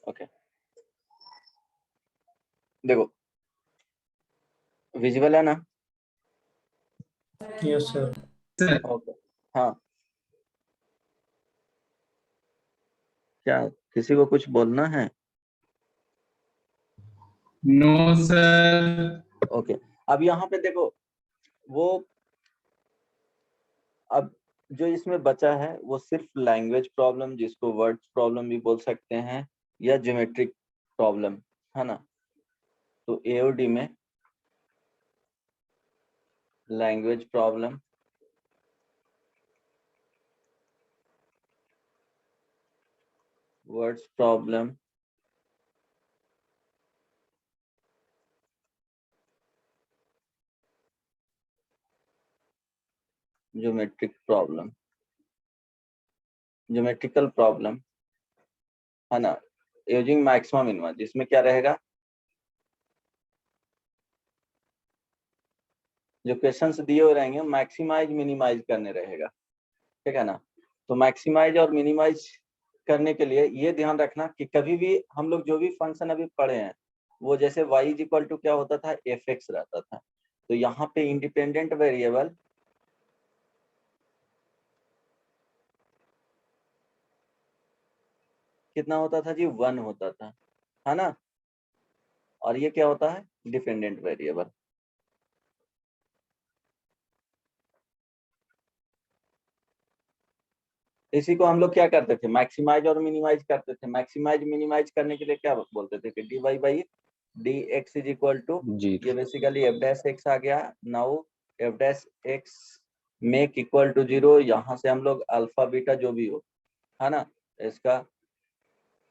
Okay देखो visible है ना? Yes sir. ओके हाँ, क्या किसी को कुछ बोलना है? No sir. ओके अब यहाँ पे देखो वो अब जो इसमें बचा है वो सिर्फ लैंग्वेज प्रॉब्लम, जिसको वर्ड्स प्रॉब्लम भी बोल सकते हैं, या ज्योमेट्रिक प्रॉब्लम, है ना? तो एओडी में language problem, words problem, geometric problem, geometrical problem, है ना, यूजिंग मैक्सिमा मिनिमा, जिसमें क्या रहेगा, जो क्वेश्चंस दिए हुए रहेंगे मैक्सिमाइज मिनिमाइज करने रहेगा, ठीक है ना? तो मैक्सिमाइज और मिनिमाइज करने के लिए ये ध्यान रखना कि कभी भी हम लोग जो भी फंक्शन अभी पढ़े हैं वो जैसे y इज इक्वल टू क्या होता था, fx रहता था, तो यहाँ पे इंडिपेंडेंट वेरिएबल कितना होता था जी, 1 होता था, है ना? और ये क्या होता है, डिपेंडेंट वेरिएबल। इसी को हम लोग क्या करते थे, मैक्सिमाइज और मिनिमाइज करते थे। मैक्सिमाइज मिनिमाइज करने के लिए क्या बोलते थे कि D Y by D X is equal to, ये बेसिकली एफ डैश एक्स आ गया। Now F dash X make equal to 0, यहाँ से हम लोग अल्फा बीटा जो भी हो, है ना, इसका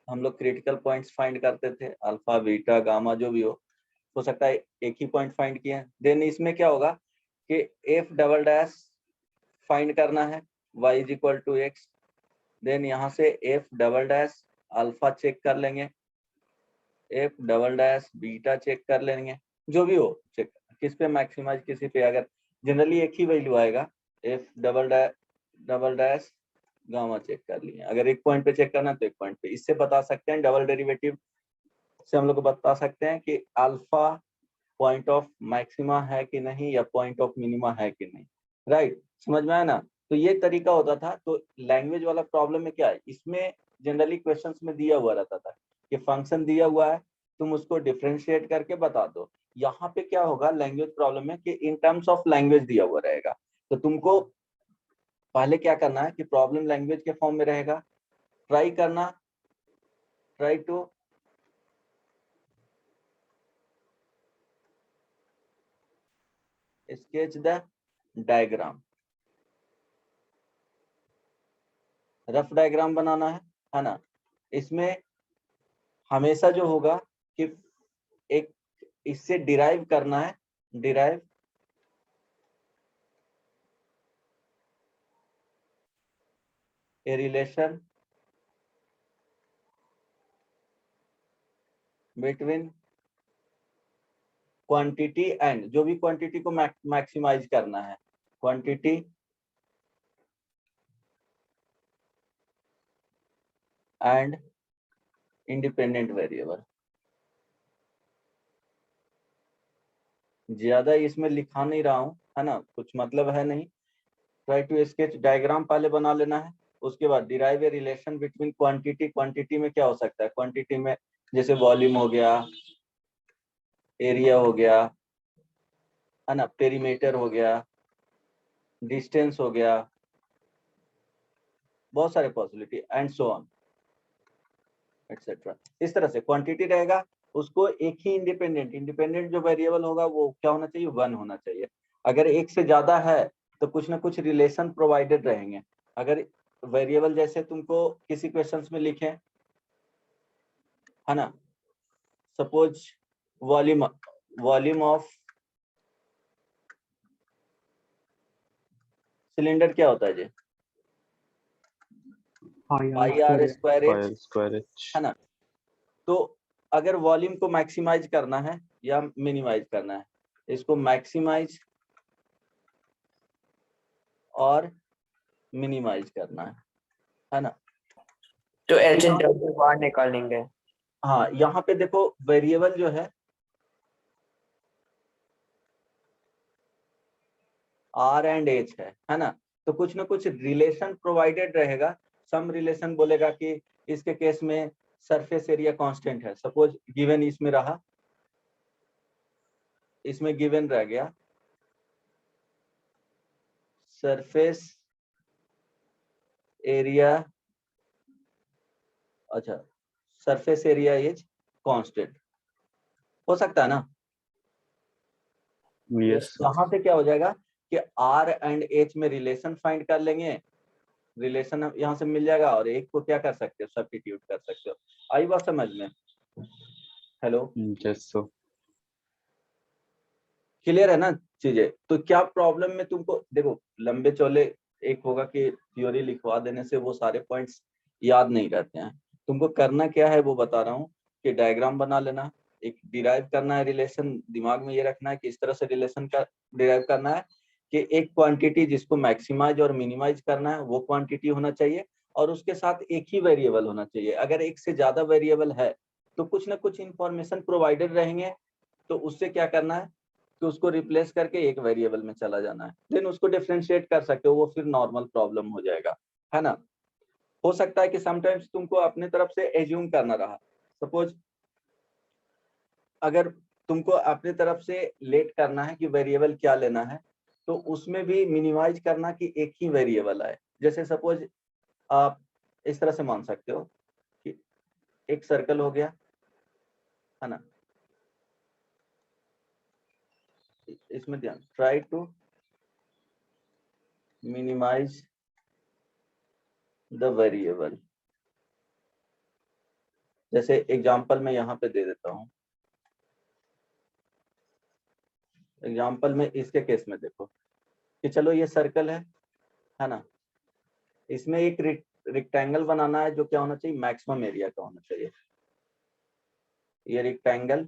हम लोग क्रिटिकल पॉइंट्स फाइंड करते थे, अल्फा बीटा गामा जो भी हो सकता है एक ही पॉइंट फाइंड किए। देन इसमें क्या होगा कि एफ डबल डैश फाइंड करना है, y is equal to X, then यहाँ से F double dash alpha check कर लेंगे, F double dash beta check कर लेंगे, जो भी हो चेक, किस पे मैक्सिमाइज, किसी पे, अगर जनरली एक ही वैल्यू आएगा, F double dash gamma check कर लिए, अगर एक पॉइंट पे चेक करना तो एक पॉइंट पे। इससे बता सकते हैं, डबल डेरिवेटिव से हम लोग बता सकते हैं कि अल्फा पॉइंट ऑफ मैक्सिमा है कि नहीं, या पॉइंट ऑफ मिनिमा है कि नहीं, राइट? समझ में आया ना? तो ये तरीका होता था। तो लैंग्वेज वाला प्रॉब्लम में क्या है, इसमें जनरली क्वेश्चंस में दिया हुआ रहता था कि फंक्शन दिया हुआ है, तुम उसको डिफरेंशिएट करके बता दो। यहाँ पे क्या होगा लैंग्वेज प्रॉब्लम में कि इन टर्म्स ऑफ लैंग्वेज दिया हुआ रहेगा, तो तुमको पहले क्या करना है कि प्रॉब्लम लैंग्वेज के फॉर्म में रहेगा, ट्राई करना, try to sketch the diagram, rough diagram बनाना है ना? इसमें हमेशा जो होगा कि एक इससे डिराइव करना है, derive a relation between quantity and, जो भी क्वांटिटी को मैक्सिमाइज करना है, क्वांटिटी एंड इंडिपेंडेंट वेरिएबल। ज्यादा इसमें लिखा नहीं रहा हूं, है ना, कुछ मतलब है नहीं। ट्राई टू स्केच डायग्राम पहले बना लेना है, उसके बाद derive a relation between quantity, quantity में क्या हो सकता है, क्वांटिटी में जैसे वॉल्यूम हो गया, एरिया हो गया, है ना, पेरीमीटर हो गया, डिस्टेंस हो गया, बहुत सारे possibility and so on etcetera. इस तरह से क्वांटिटी रहेगा, उसको एक ही इंडिपेंडेंट जो वेरिएबल होगा वो क्या होना चाहिए, 1 होना चाहिए। अगर एक से ज्यादा है तो कुछ ना कुछ रिलेशन प्रोवाइडेड रहेंगे। अगर वेरिएबल जैसे तुमको किसी क्वेश्चंस में लिखे, है ना, सपोज वॉल्यूम ऑफ सिलेंडर क्या होता है जी, पाई आर स्क्वायर एच, है ना? तो अगर वॉल्यूम को मैक्सिमाइज करना है या मिनिमाइज करना है, इसको मैक्सिमाइज और मिनिमाइज करना है ना? तो एच इंटरवल बाहर निकालेंगे। हाँ यहाँ पे देखो वेरिएबल जो है R एंड H है ना, तो कुछ ना कुछ रिलेशन प्रोवाइडेड रहेगा। सम रिलेशन बोलेगा कि इसके केस में सरफेस एरिया कांस्टेंट है, सपोज गिवन इसमें रहा, इसमें गिवन रह गया सरफेस एरिया, अच्छा सरफेस एरिया इज कांस्टेंट, हो सकता है ना। यस यहाँ पे क्या हो जाएगा कि R एंड H में रिलेशन फाइंड कर लेंगे, रिलेशन यहाँ से मिल जाएगा और एक को क्या कर सकते हो, सब्स्टिट्यूट कर सकते हो। आई बात समझ में? हेलो, यस सर, क्लियर है ना चीजें? तो क्या प्रॉब्लम में तुमको देखो लंबे चौले एक होगा कि थ्योरी लिखवा देने से वो सारे पॉइंट्स याद नहीं रहते हैं। तुमको करना क्या है वो बता रहा हूँ कि डायग्राम बना लेना, एक डिराइव करना है रिलेशन, दिमाग में ये रखना है कि इस तरह से रिलेशन का डिराइव करना है कि एक क्वांटिटी जिसको मैक्सिमाइज और मिनिमाइज करना है वो क्वांटिटी होना चाहिए और उसके साथ एक ही वेरिएबल होना चाहिए। अगर एक से ज्यादा वेरिएबल है तो कुछ ना कुछ इंफॉर्मेशन प्रोवाइडेड रहेंगे, तो उससे क्या करना है कि उसको रिप्लेस करके एक वेरिएबल में चला जाना है, देन उसको डिफरेंशिएट कर सकते हो, वो फिर नॉर्मल प्रॉब्लम हो जाएगा, है ना। हो सकता है कि समटाइम्स तुमको अपने तरफ से एज्यूम करना रहा, सपोज अगर तुमको अपने तरफ से लेट करना है कि वेरिएबल क्या लेना है, तो उसमें भी मिनिमाइज करना कि एक ही वेरिएबल आए। जैसे सपोज आप इस तरह से मान सकते हो कि एक सर्कल हो गया, है ना, इसमें ध्यान, try to minimise the variable. जैसे एग्जांपल मैं यहाँ पे दे देता हूँ, एग्जांपल में इसके केस में देखो कि चलो ये सर्कल है ना, इसमें एक रेक्टेंगल बनाना है जो क्या होना चाहिए, मैक्सिमम एरिया का होना चाहिए। ये रेक्टेंगल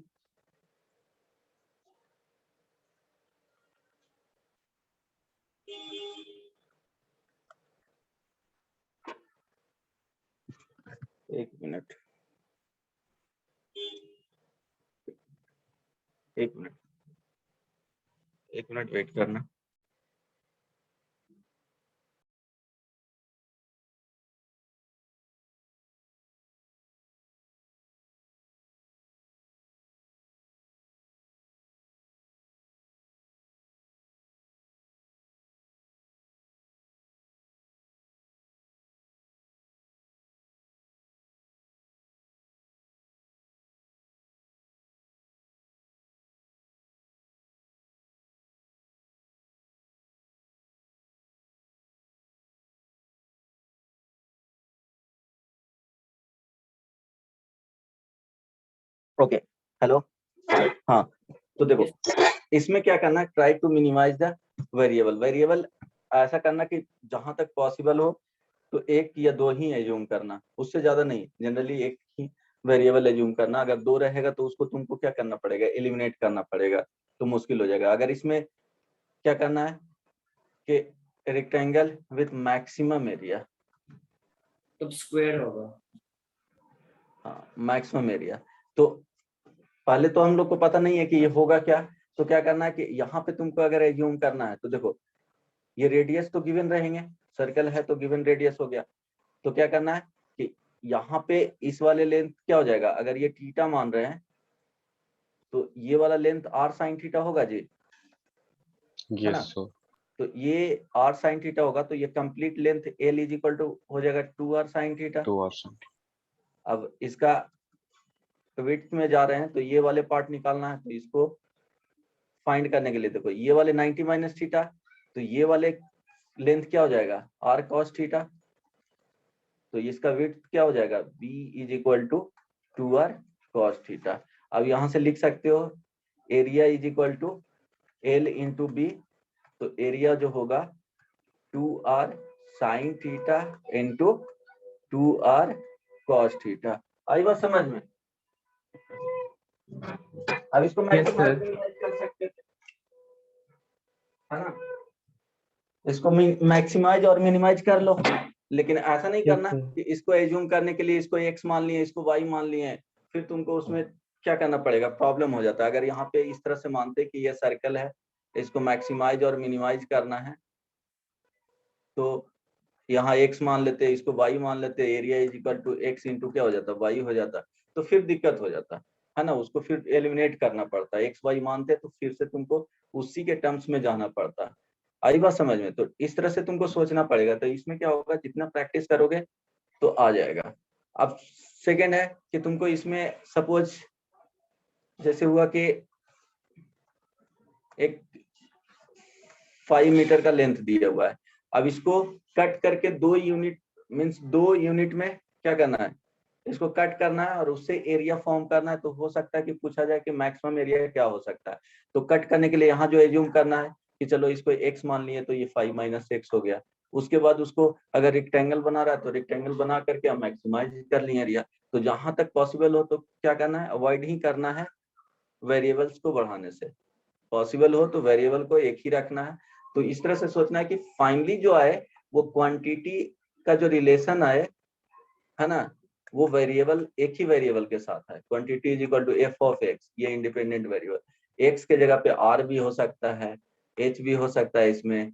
एक मिनट वेट करना। ओके, हेलो, हाँ, तो देखो इसमें क्या करना है, try to minimise the variable. Variable ऐसा करना कि जहां तक पॉसिबल हो तो एक या दो ही एज्यूम करना, उससे ज्यादा नहीं, जनरली एक ही वेरिएबल एज्यूम करना। अगर दो रहेगा तो उसको तुमको क्या करना पड़ेगा, एलिमिनेट करना पड़ेगा, तो मुश्किल हो जाएगा। अगर इसमें क्या करना है कि रेक्टेंगल विथ मैक्सिमम एरिया, तो स्क्वायर होगा, हाँ मैक्सिमम एरिया, तो पहले तो हम लोग को पता नहीं है कि ये होगा क्या, तो क्या करना है कि यहाँ पे तुमको अगर एज्यूम करना है तो देखो ये रेडियस तो गिवन रहेंगे, सर्कल है तो गिवन रेडियस हो गया, तो क्या करना है कि यहाँ पे इस वाले लेंथ क्या हो जाएगा, अगर ये थीटा मान रहे हैं तो ये वाला लेंथ r sin थीटा होगा जी, है ना। यस सर, तो ये r sin थीटा होगा, तो ये complete length l is equal to हो जाएगा 2r sin थीटा। 2%। अब इसका विड्थ में जा रहे हैं तो ये वाले पार्ट निकालना है, तो इसको फाइंड करने के लिए देखो ये वाले 90 माइनस थीटा, तो ये वाले लेंथ क्या हो जाएगा r cos थीटा, तो इसका विड्थ क्या हो जाएगा b is equal to 2r cos theta. अब यहाँ से लिख सकते हो area is equal to l into b, तो एरिया जो होगा 2r sin theta into 2r cos theta. आई बात समझ में? अब इसको मैक्सिमाइज कर सकते थे, है ना, इसको मैक्सिमाइज और मिनिमाइज कर लो, लेकिन ऐसा नहीं करना कि इसको एज्यूम करने के लिए इसको x मान लिए, इसको y मान लिए, फिर तुमको उसमें क्या करना पड़ेगा, प्रॉब्लम हो जाता है। अगर यहाँ पे इस तरह से मानते कि ये सर्कल है, इसको मैक्सिमाइज और मिनिमाइज करना है, तो यहाँ x मान लेते, इसको y मान लेते, area is equal to x into क्या हो जाता, y हो जाता। तो फिर दिक्कत हो जाता है ना, उसको फिर एलिमिनेट करना पड़ता है। x y मानते तो फिर से तुमको उसी के टर्म्स में जाना पड़ता। आई बात समझ में? तो इस तरह से तुमको सोचना पड़ेगा। तो इसमें क्या होगा, जितना प्रैक्टिस करोगे तो आ जाएगा। अब सेकेंड है कि तुमको इसमें सपोज जैसे हुआ कि एक 5 मीटर का लेंथ दिया हुआ है, अब इसको कट करके 2 यूनिट मीन्स 2 यूनिट में क्या करना है, इसको कट करना है और उससे एरिया फॉर्म करना है। तो हो सकता है कि पूछा जाए कि मैक्सिमम एरिया क्या हो सकता है। तो कट करने के लिए यहाँ जो एज्यूम करना है कि चलो इसको x मान लिए, तो ये 5 माइनस x हो गया। उसके बाद उसको अगर रेक्टेंगल बना रहा है तो रेक्टेंगल बना करके हम मैक्सिमाइज कर लिए एरिया। तो जहां तक पॉसिबल हो तो क्या करना है, अवॉइड ही करना है वेरिएबल्स को बढ़ाने से। पॉसिबल हो तो वेरिएबल को एक ही रखना है। तो इस तरह से सोचना है कि फाइनली जो आए वो क्वांटिटी का जो रिलेशन आए, है ना, वो वेरिएबल एक ही वेरिएबल के साथ है। Quantity is equal to F of X, ये इंडिपेंडेंट वेरिएबल। एक्स के जगह पे आर भी हो सकता है, एच भी हो सकता है, इसमें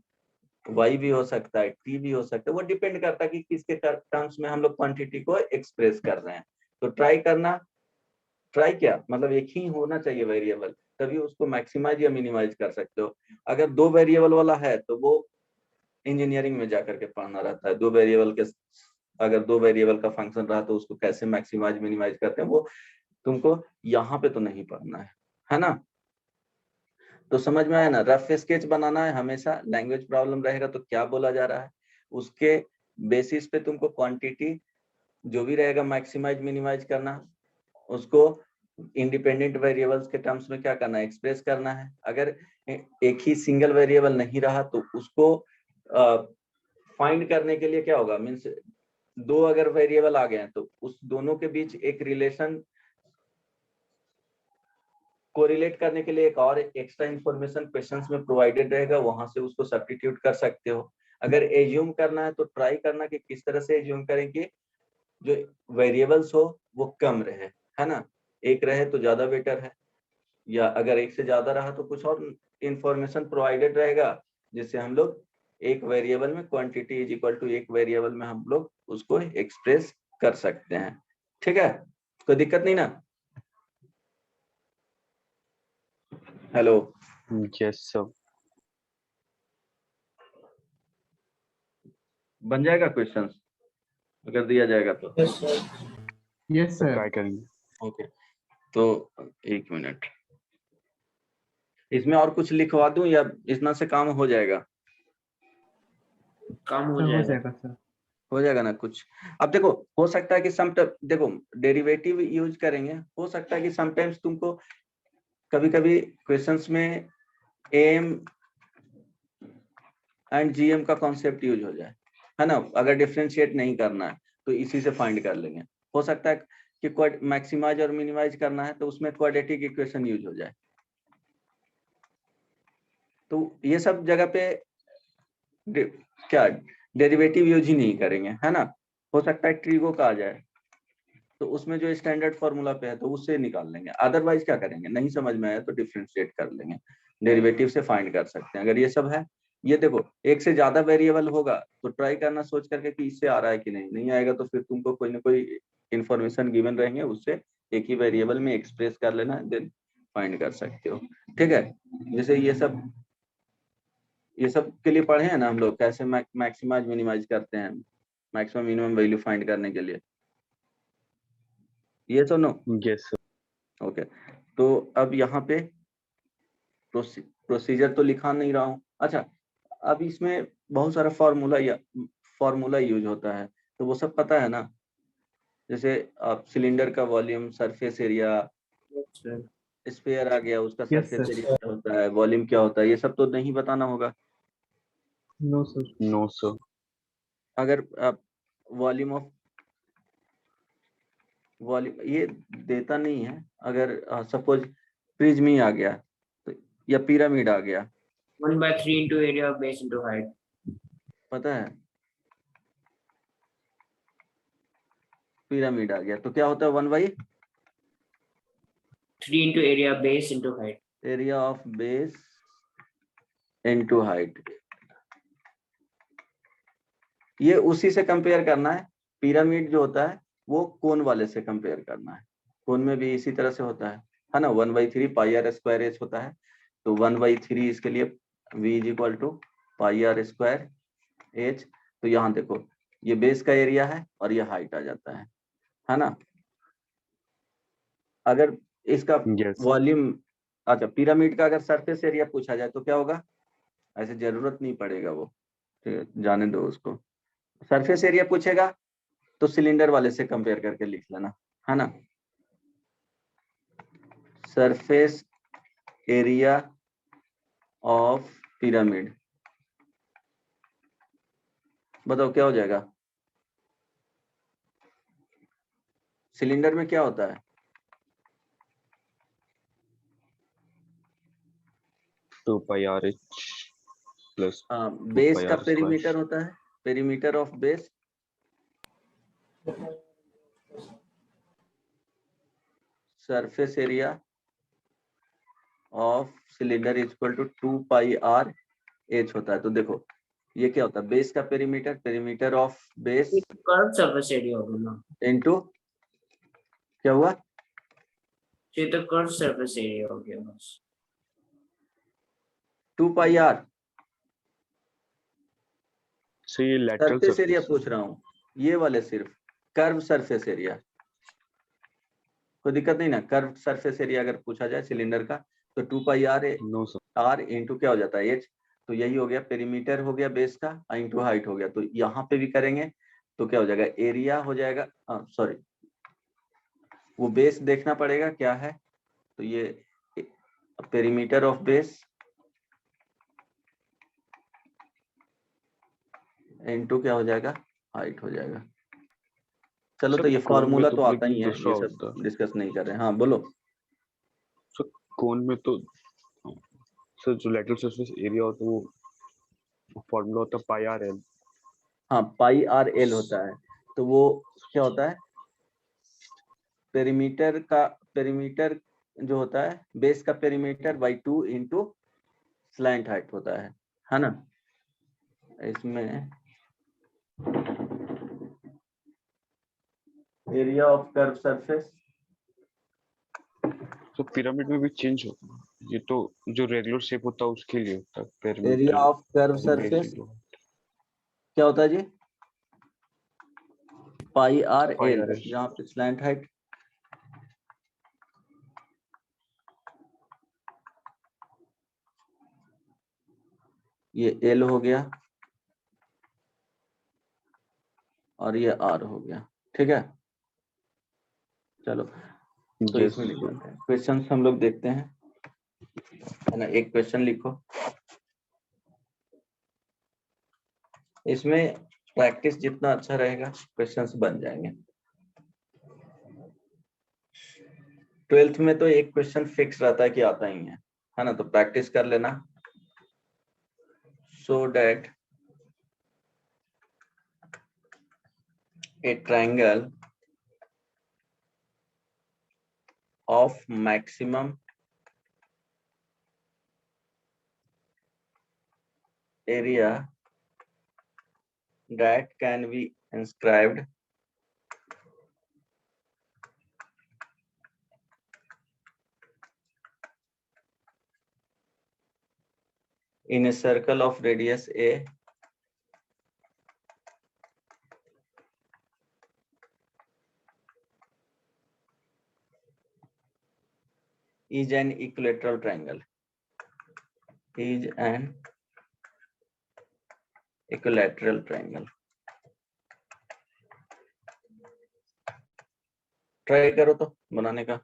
वाई भी हो सकता है, टी भी हो सकता है। वो डिपेंड करता है कि किसके टर्म्स में हम लोग क्वांटिटी को एक्सप्रेस कर रहे हैं। तो ट्राई करना, ट्राई क्या मतलब एक ही होना चाहिए वेरिएबल, तभी उसको मैक्सिमाइज या मिनिमाइज कर सकते हो। अगर 2 वेरिएबल वाला है तो वो इंजीनियरिंग में जाकर के पढ़ना रहता है। 2 वेरिएबल के, अगर 2 वेरिएबल का फंक्शन रहा तो उसको कैसे मैक्सिमाइज मिनिमाइज करते हैं, वो तुमको यहाँ पे तो नहीं पढ़ना है ना। तो समझ में आया ना, रफ स्केच बनाना है हमेशा। लैंग्वेज प्रॉब्लम रहेगा तो क्या बोला जा रहा है, उसके बेसिस पे तुमको क्वांटिटी जो भी रहेगा मैक्सिमाइज मिनिमाइज करना, उसको इंडिपेंडेंट वेरिएबल्स के टर्म्स में क्या करना है, एक्सप्रेस करना है। अगर एक ही सिंगल वेरिएबल नहीं रहा तो उसको फाइंड करने के लिए क्या होगा, मीन्स 2 अगर वेरिएबल आ गए हैं तो उस दोनों के बीच एक रिलेशन कोरिलेट करने के लिए एक और एक्स्ट्रा इंफॉर्मेशन क्वेश्चंस में प्रोवाइडेड रहेगा, वहां से उसको सब्स्टिट्यूट कर सकते हो। अगर एज्यूम करना है तो ट्राई करना कि किस तरह से एज्यूम करें कि जो वेरिएबल्स हो वो कम रहे, है ना। एक रहे तो ज्यादा बेटर है, या अगर एक से ज्यादा रहा तो कुछ और इंफॉर्मेशन प्रोवाइडेड रहेगा, जिससे हम लोग एक वेरिएबल में क्वांटिटी इज इक्वल टू एक वेरिएबल में हम लोग उसको एक्सप्रेस कर सकते हैं। ठीक है, कोई दिक्कत नहीं ना। Hello, yes sir. बन जाएगा क्वेश्चंस अगर दिया जाएगा तो। Yes, sir. ट्राई करेंगे। ओके, तो 1 मिनट, इसमें और कुछ लिखवा दूं या इतना से काम हो जाएगा? काम हो हो जाएगा। जाएगा सर। हो जाएगा ना कुछ। अब देखो, हो सकता है कि देखो डेरिवेटिव यूज करेंगे, हो सकता है कि समटाइम्स तुमको कभी कभी क्वेश्चंस में एम एंड जीएम का कॉन्सेप्ट यूज हो जाए, है ना। अगर डिफरेंशिएट नहीं करना है तो इसी से फाइंड कर लेंगे। हो सकता है कि मैक्सिमाइज और मिनिमाइज करना है तो उसमें क्वाड्रेटिक इक्वेशन यूज हो जाए। तो ये सब जगह पे क्या डेरिवेटिव यूज ही नहीं करेंगे, है ना। हो सकता है ट्रिगो का आ जाए तो उसमें जो स्टैंडर्ड फॉर्मूला पे है तो उससे निकाल लेंगे। अदरवाइज क्या करेंगे, नहीं समझ में आया तो डिफरेंशिएट कर लेंगे, डेरिवेटिव से फाइंड कर सकते हैं। अगर ये सब है, ये देखो एक से ज्यादा वेरिएबल होगा तो ट्राई करना सोच करके कि इससे आ रहा है कि नहीं, नहीं आएगा तो फिर तुमको कोई ना कोई इंफॉर्मेशन गिवन रहेंगे, उससे एक ही वेरिएबल में एक्सप्रेस कर लेना, देन फाइंड कर सकते हो। ठीक है, जैसे ये सब के लिए पढ़े हैं ना हम लोग, कैसे मैक्सिमाइज मिनिमाइज करते हैं, मैक्सिमम मिनिमम वैल्यू फाइंड करने के लिए। ये तो नो, यस सर। ओके। तो अब यहाँ पे प्रोसीजर तो लिखा नहीं रहा हूँ। अच्छा, अब इसमें बहुत सारा फॉर्मूला यूज होता है, तो वो सब पता है ना। जैसे आप सिलेंडर का वॉल्यूम, सरफेस एरिया, स्फीयर आ गया, उसका Yes, सरफेस sir. एरिया क्या होता है, वॉल्यूम क्या होता है, ये सब तो नहीं बताना होगा। No, sir. No sir. अगर आप वॉल्यूम ये देता नहीं है, अगर सपोज प्रिज्म ही आ गया तो, या पिरामिड आ गया, 1/3 into area of base into height. पता है पिरामिड आ गया तो क्या होता है 1/, 3 into area base into height. Area of base into height. ये उसी से कंपेयर करना है। पिरामिड जो होता है वो कोन वाले से कंपेयर करना है। कोन में भी इसी तरह से होता है ना, 1/3 पाई आर स्क्वायर एच होता है। तो 1/3 इसके लिए v is equal to pi R square H. तो यहाँ देखो ये बेस का एरिया है और ये हाइट आ जाता है ना। अगर इसका Yes. वॉल्यूम, अच्छा पिरामिड का अगर सरफेस एरिया पूछा जाए तो क्या होगा? ऐसे जरूरत नहीं पड़ेगा वो, ठीक है, जाने दो उसको। सरफेस एरिया पूछेगा तो सिलेंडर वाले से कंपेयर करके लिख लेना, है ना। सरफेस एरिया ऑफ पिरामिड, बताओ क्या हो जाएगा? सिलेंडर में क्या होता है? 2 pi RH plus 2 base pi का R पेरीमीटर square. होता है, perimeter of base. Surface area of cylinder is equal to 2 pi R H होता है। तो देखो ये क्या होता है? बेस का perimeter, perimeter of base Curved surface area होगा ना, इनटू क्या हुआ? तो ये तो curved surface area हो गया बस। 2 पाई आर। So ये lateral सरफेस एरिया surface. पूछ रहा हूँ, ये वाले सिर्फ कर्व सरफेस एरिया, कोई दिक्कत नहीं ना। कर्व सरफेस एरिया अगर पूछा जाए सिलेंडर का तो 2 pi r No sir. R into क्या हो जाता है? एच। तो यही हो गया पेरीमीटर हो गया बेस का इंटू हाइट हो गया। तो यहाँ पे भी करेंगे तो क्या हो जाएगा? एरिया हो जाएगा, सॉरी वो बेस देखना पड़ेगा क्या है। तो ये पेरीमीटर ऑफ बेस इनटू क्या हो जाएगा? हाइट हो जाएगा। चलो Sir, तो ये कोन में फॉर्मूला तो आता लेकिन ही है, दूसरा ये होता है। सब डिस्कस नहीं कर रहे हैं। हाँ बोलो। Sir, कोन में तो सर जो lateral surface area होता है वो फॉर्मूला होता है pi r l. हाँ पाई आर एल होता है। तो वो क्या होता है? पेरीमीटर का, पेरीमीटर जो होता है बेस का perimeter by 2 into slant height होता है ना। इसमें एरिया ऑफ कर्व सरफेस, तो पिरामिड में भी चेंज होता है। ये तो जो रेगुलर शेप होता है उसके लिए होता है area perimeter of curve surface क्या होता है जी? Pi r pi l, r l. यहाँ पे स्लैंट हाइट। ये एल हो गया और ये आर हो गया, ठीक है। चलो तो Yes. इसमें लिख लेते हैं क्वेश्चन हम लोग देखते हैं, है ना। एक क्वेश्चन लिखो, इसमें प्रैक्टिस जितना अच्छा रहेगा क्वेश्चंस बन जाएंगे। 12th में तो एक क्वेश्चन फिक्स रहता है कि आता ही है ना। तो प्रैक्टिस कर लेना so that a triangle of maximum area that can be inscribed in a circle of radius a is an equilateral triangle, is an equilateral triangle। Try करो तो बनाने का।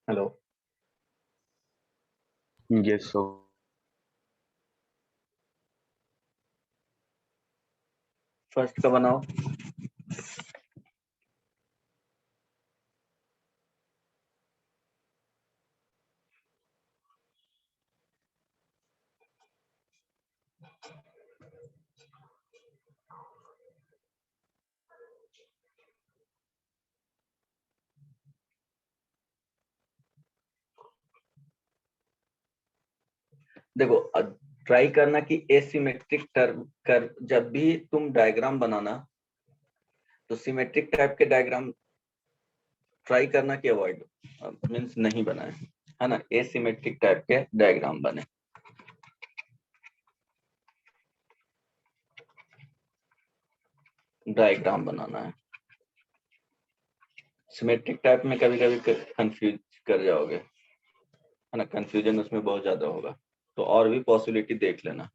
हेलो, Yes, so फर्स्ट का बनाओ। देखो, try करना कि asymmetric term कर, जब भी तुम डायग्राम बनाना तो सिमेट्रिक टाइप के डायग्राम ट्राई करना कि अवॉइड मीन्स नहीं बनाए, है ना। एसिमेट्रिक टाइप के डायग्राम बने। डायग्राम बनाना है। सिमेट्रिक टाइप में कभी कभी कंफ्यूज कर जाओगे, है ना, कंफ्यूजन उसमें बहुत ज्यादा होगा, तो और भी पॉसिबिलिटी देख लेना।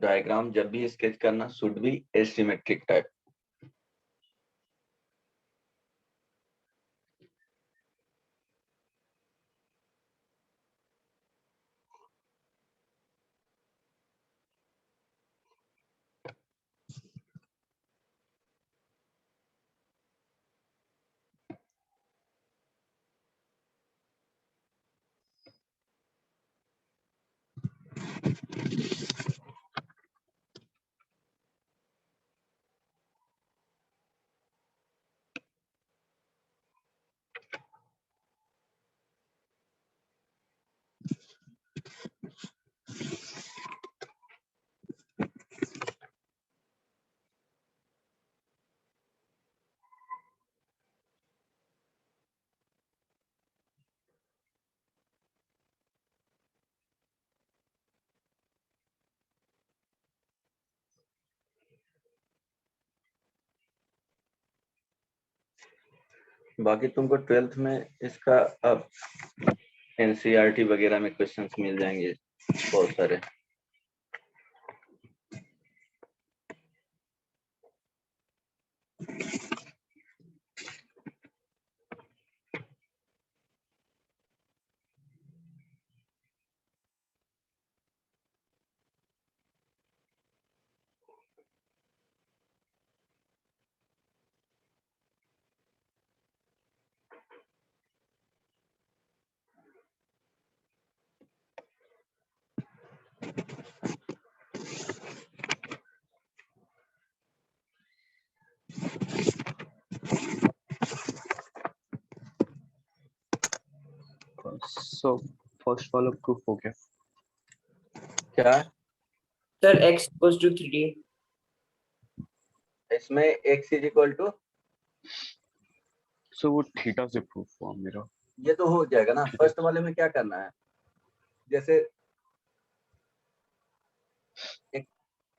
डायग्राम जब भी स्केच करना शुड बी एसिमेट्रिक टाइप। बाकी तुमको 12th में इसका अब एनसीईआरटी वगैरह में क्वेश्चंस मिल जाएंगे बहुत सारे। so first वाला proof हो गया। क्या Sir, x equals to 3D. इसमें x is equal to, so वो थीटा से प्रूफ हुआ मेरा। ये तो हो जाएगा ना। फर्स्ट वाले में क्या करना है, जैसे एक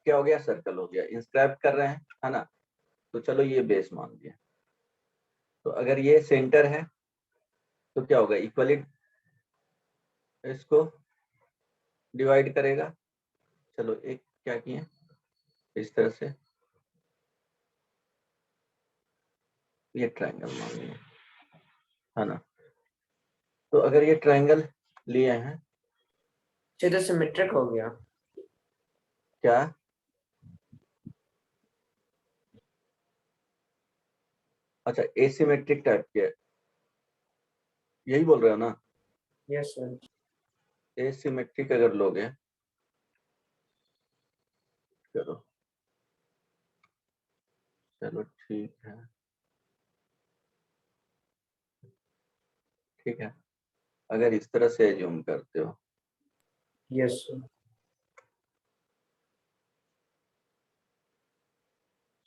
क्या हो गया, सर्कल हो गया, इंस्क्राइब कर रहे हैं, है ना। तो चलो ये बेस मान लिया, तो अगर ये सेंटर है तो क्या होगा, इक्वली इसको डिवाइड करेगा। चलो एक क्या किए, इस तरह से ये ट्रायंगल मान लिया, है ना। तो अगर ये ट्रायंगल लिए हैं, So the symmetric हो गया। क्या अच्छा एसिमेट्रिक टाइप के, यही बोल रहे हो ना। Yes sir. एसिमेट्रिक अगर लोगे, चलो चलो ठीक है, ठीक है। अगर इस तरह से एज्यूम करते हो, Yes sir.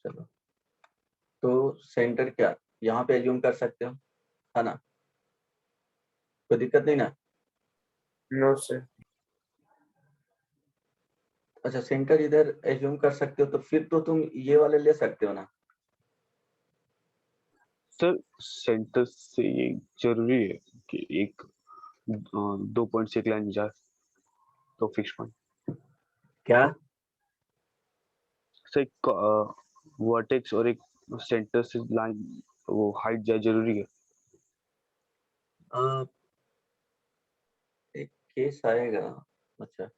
चलो तो सेंटर क्या यहाँ पे एज्यूम कर सकते हो, है ना, कोई दिक्कत नहीं ना। No sir. अच्छा सेंटर इधर एज्यूम कर सकते हो, तो फिर तो तुम ये वाले ले सकते हो ना। सर सेंटर से ये जरूरी है कि एक 2 पॉइंट से एक लाइन जाए, तो फिक्स पॉइंट क्या? सर एक वर्टेक्स और एक सेंटर से लाइन वो हाइट जरूरी है। एक केस आएगा। अच्छा,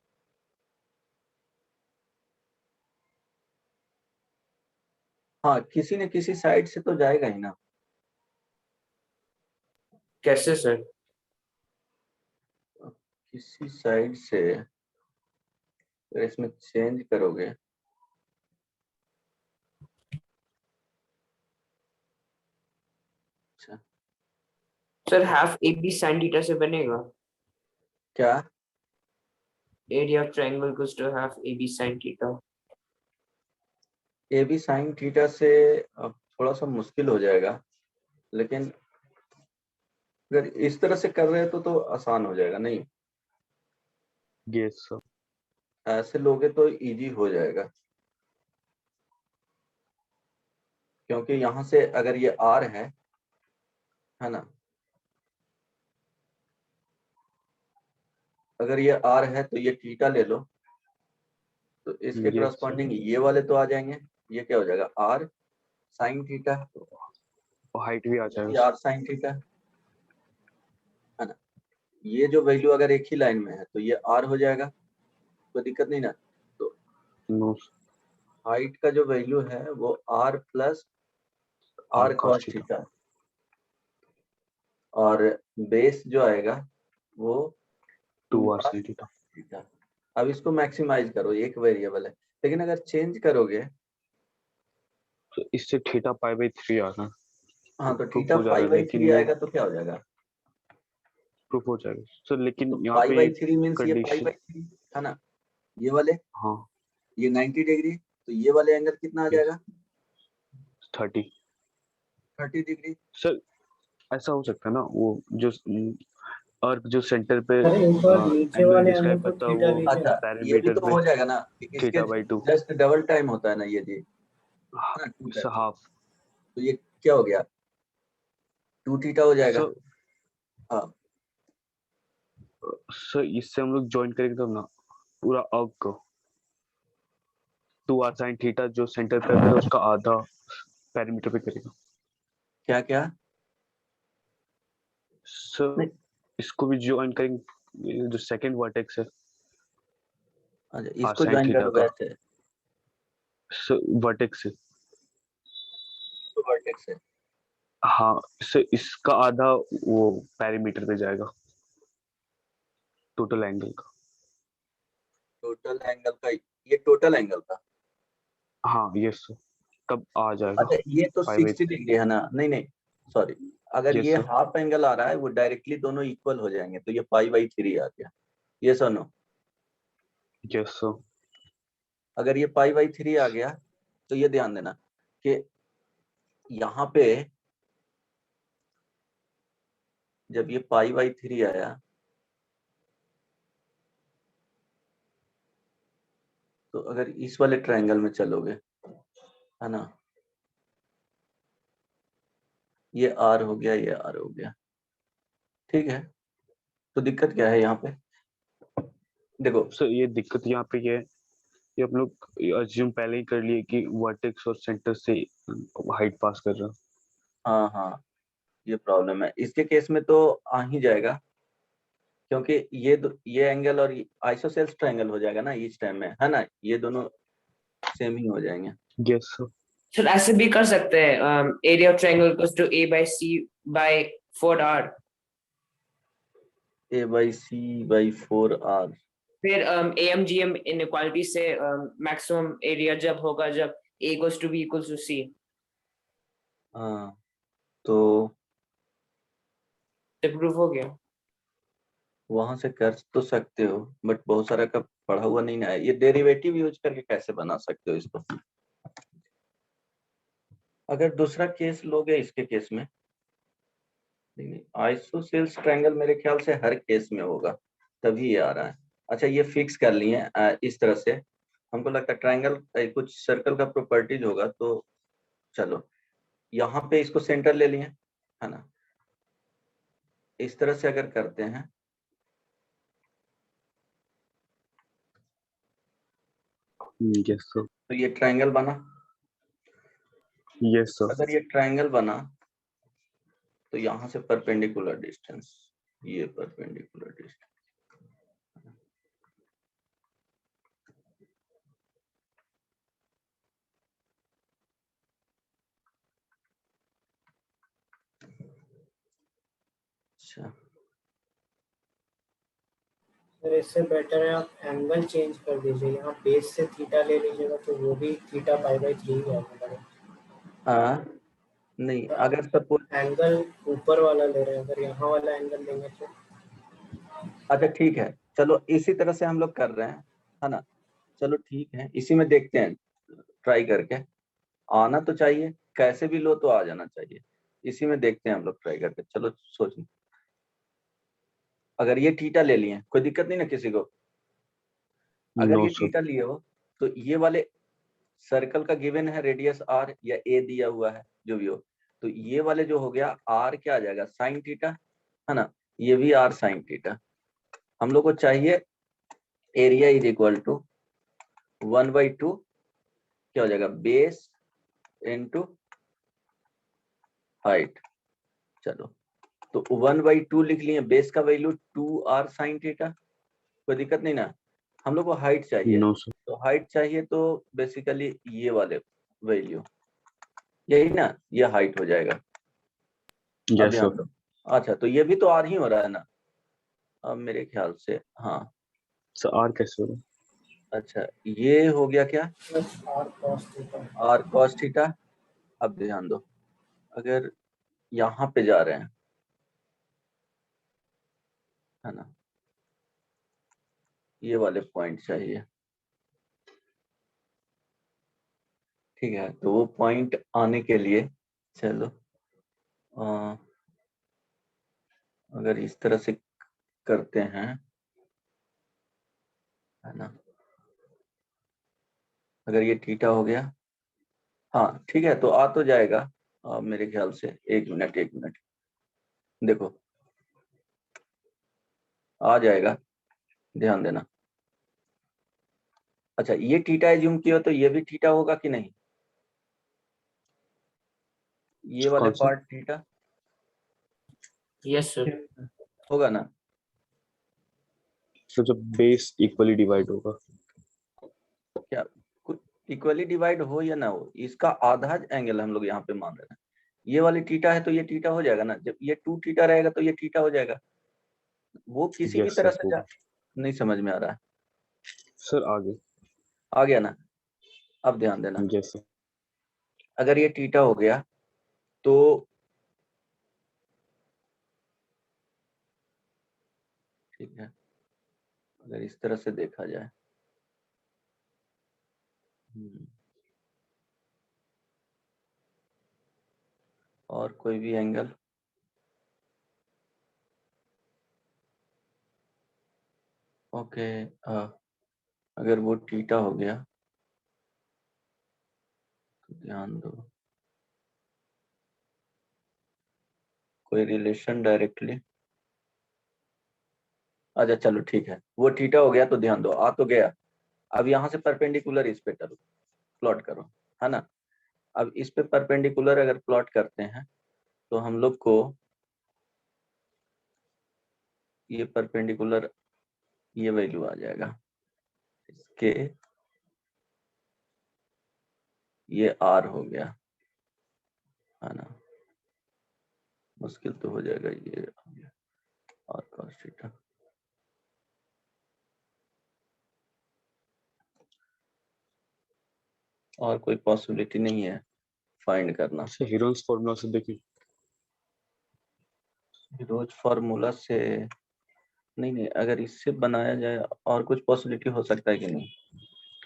हाँ, किसी न किसी साइड से तो जाएगा ही ना। कैसे सर? किसी साइड से अगर इसमें चेंज करोगे, अच्छा sir half AB sin theta से बनेगा। क्या? Area of triangle equals to half AB sin theta. A B sine theta से अब थोड़ा सा मुश्किल हो जाएगा, लेकिन अगर इस तरह से कर रहे हो तो आसान हो जाएगा। नहीं, यस सर। ऐसे लोगे तो इजी हो जाएगा, क्योंकि यहाँ से अगर ये आर है ना, अगर ये आर है तो ये थीटा ले लो, तो इसके यस सर। करस्पॉन्डिंग ये वाले तो आ जाएंगे। ये क्या हो जाएगा? आर साइन थीटा, हाइट भी आ ये जाएगा। आर साइन थीटा है ना। ये जो वैल्यू अगर एक ही लाइन में है तो ये आर हो जाएगा, कोई दिक्कत नहीं ना। तो नो हाइट का जो वैल्यू है वो R plus R cos theta, और बेस जो आएगा वो 2r r sin theta. Theta. अब इसको मैक्सिमाइज करो, एक वेरिएबल है, लेकिन अगर चेंज करोगे, तो इससे थीटा पाई बाई 3 आ रहा है। हाँ, तो प्रूफ थीटा हो जा पाई रहा है, बाई लेकिन 3 ये आएगा तो क्या हो जाएगा? प्रूफ हो जाएगा सर, लेकिन तो यहाँ पाई पे बाई 3 मीन्स ये पाई कंडीशन। बाई 3 है ना, ये वाले, हाँ ये 90 डिग्री, तो ये वाले एंगल कितना आ यस जाएगा? 30। 30 डिग्री। सर ऐसा हो सकता है ना, वो जो अर्क जो सेंटर पे अरे ऊपर नीचे एंगल वाले डिस्क्राइब हमें को करता है थीटा वो दिखे। अच्छा, ये भी पैरामीटर तो पे हो जाएगा ना, कि इसके theta by 2 just double time होता है ना ये जी, है ना, 2 टाइम। हाफ। तो ये क्या हो गया? 2 थीटा हो जाएगा। सर हाँ, सर इससे हम लोग ज्वाइन करेंगे तब ना पूरा अर्क को 2r sin थीटा जो सेंटर पे है उसका आधा पैरामीटर पे करेगा। क्या क्या? सर नहीं, इसको भी ज्वाइन करेंगे, जो सेकंड वर्टेक्स है अच्छा, r इसको sin ज्वाइन थीटा करोगे का। ऐसे, सर वर्टेक्स से तो वर्टेक्स है। हाँ, सर इसका आधा वो पैरामीटर पे जाएगा टोटल एंगल का। टोटल एंगल का, ये टोटल एंगल का। हाँ यस सर, तब आ जाएगा अच्छा, ये तो 60 5/3। डिग्री है ना। नहीं नहीं, सॉरी, अगर यस ये सर। हाफ एंगल आ रहा है वो डायरेक्टली दोनों इक्वल हो जाएंगे, तो ये पाई बाई 3 आ गया। ये सुनो, यस सर। अगर ये पाई बाई 3 आ गया तो ये ध्यान देना कि यहाँ पे जब ये पाई बाई 3 आया तो अगर इस वाले ट्रायंगल में चलोगे, है ना, ये आर हो गया, ये आर हो गया, ठीक है। तो दिक्कत क्या है यहाँ पे? देखो, सर ये दिक्कत यहाँ पे ये हम लोग अज्यूम पहले ही कर लिए कि वर्टेक्स और सेंटर से हाइट पास कर रहा है। हाँ हाँ, ये प्रॉब्लम है। इसके केस में तो आ ही जाएगा, क्योंकि ये एंगल और आइसोसेल्स ट्रायंगल हो जाएगा ना इस टाइम में, है ना, ये दोनों सेम ही हो जाएंगे। Yes sir. सर ऐसे भी कर सकते हैं, area of triangle equals to A/C/4R। A/C/4R। फिर AMGM इनइक्वालिटी से मैक्सिमम एरिया जब होगा जब A goes to B equals to C। हाँ, तो प्रूफ हो गया। वहां से कर तो सकते हो, बट बहुत सारा का पढ़ा हुआ नहीं ना है। ये डेरिवेटिव यूज करके कैसे बना सकते हो इसको? अगर दूसरा केस लोगे इसके केस में, आइसोसेल्स ट्रायंगल मेरे ख्याल से हर केस में होगा, तभी ये आ रहा है। अच्छा, ये फिक्स कर लिए इस तरह से। हमको लगता है ट्रायंगल कुछ सर्कल का प्रॉपर्टीज होगा, तो चलो यहाँ पे इसको सेंटर ले लिए, है ना। इस तरह से अगर करते हैं Yes sir. तो ये ट्रायंगल बना। Yes sir. अगर ये ट्रायंगल बना तो यहाँ से परपेंडिकुलर डिस्टेंस, ये परपेंडिकुलर डिस्टेंस, अच्छा सर इससे बेटर है आप एंगल चेंज कर दीजिए, यहाँ बेस से थीटा ले लीजिएगा तो वो भी थीटा पाई/3 ही आएगा। हाँ नहीं, अगर सपोज एंगल ऊपर वाला ले रहे हैं, अगर यहाँ वाला एंगल लेंगे तो अच्छा ठीक है, चलो इसी तरह से हम लोग कर रहे हैं, है ना। चलो ठीक है, इसी में देखते हैं, ट्राई करके आना तो चाहिए, कैसे भी लो तो आ जाना चाहिए। इसी में देखते हैं हम लोग ट्राई करके। चलो सोचिए, अगर ये थीटा ले लिए, कोई दिक्कत नहीं ना किसी को। अगर No ये sir. थीटा लिए हो तो ये वाले सर्कल का गिवन है रेडियस आर या ए दिया हुआ है, जो भी हो, तो ये वाले जो हो गया आर क्या आ जाएगा, साइन थीटा, है ना। ये भी आर साइन थीटा। हम लोग को चाहिए एरिया इज इक्वल टू 1/2 क्या हो जाएगा, बेस इनटू हाइट। चलो तो 1/2 लिख लिए, बेस का वैल्यू 2r साइन थीटा, कोई दिक्कत नहीं ना। हम लोग को हाइट चाहिए, No sir. तो हाइट चाहिए तो बेसिकली ये वाले वैल्यू, यही ना, ये हाइट हो जाएगा। अब Yes ध्यान sir. दो, अच्छा तो ये भी तो आर ही हो रहा है ना, अब मेरे ख्याल से, हाँ Sir R कैसे होगा? अच्छा ये हो गया क्या, plus R cos theta. R cos theta. अब ध्यान दो, अगर यहाँ पे जा रहे हैं, है ना, ये वाले पॉइंट चाहिए, ठीक है। तो वो पॉइंट आने के लिए चलो अगर इस तरह से करते हैं, है ना, अगर ये थीटा हो गया, हाँ ठीक है, तो आ तो जाएगा मेरे ख्याल से। एक मिनट देखो, आ जाएगा, ध्यान देना। अच्छा ये थीटा एज्यूम किया तो ये भी थीटा होगा कि नहीं, ये वाले कौन सा? Part theta yes sir. होगा ना। सर जब बेस इक्वली डिवाइड होगा। क्या इक्वली डिवाइड हो या ना हो, इसका आधा एंगल हम लोग यहाँ पे मान रहे हैं। ये वाली थीटा है तो ये थीटा हो जाएगा ना, जब ये 2 थीटा रहेगा तो ये थीटा हो जाएगा। वो किसी भी Yes तरह sir से होगा। नहीं समझ में आ रहा है, सर आगे। आ गया ना। अब ध्यान देना, Yes sir. अगर ये थीटा हो गया तो ठीक है, अगर इस तरह से देखा जाए, और कोई भी एंगल, ओके, अगर वो थीटा हो गया तो ध्यान दो, कोई रिलेशन डायरेक्टली, अच्छा चलो ठीक है, वो थीटा हो गया तो ध्यान दो, आ तो गया। अब यहाँ से परपेंडिकुलर इस पे करो, प्लॉट करो, है ना। अब इस पे परपेंडिकुलर अगर प्लॉट करते हैं तो हम लोग को ये परपेंडिकुलर ये वैल्यू आ जाएगा इसके, ये आर हो गया, है ना, मुश्किल तो हो जाएगा, ये आर कॉस थीटा। और कोई पॉसिबिलिटी नहीं है फाइंड करना, सर हीरोन्स फॉर्मूला से देखिए। रोज फार्मूला से नहीं, अगर इससे बनाया जाए और कुछ पॉसिबिलिटी हो सकता है कि नहीं।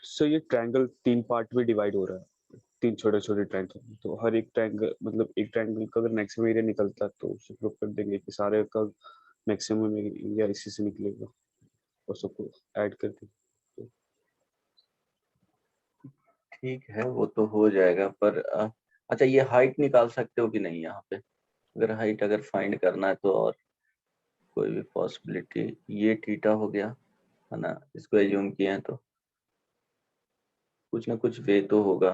सर ये ट्रायंगल 3 पार्ट में डिवाइड हो रहा है, 3 छोटे-छोटे ट्रायंगल, तो हर एक ट्रायंगल मतलब एक ट्रायंगल का अगर मैक्सिमम एरिया निकलता है तो उसे प्रूव कर देंगे कि सारे का मैक्सिमम एरिया इसी से निकलेगा और सबको ऐड करके। ठीक है, वो तो हो जाएगा, पर अच्छा ये हाइट निकाल सकते हो कि नहीं यहाँ पे, अगर हाइट अगर फाइंड करना है तो, और कोई भी पॉसिबिलिटी, ये थीटा हो गया, है ना, इसको एज्यूम किए हैं तो कुछ ना कुछ वे तो होगा।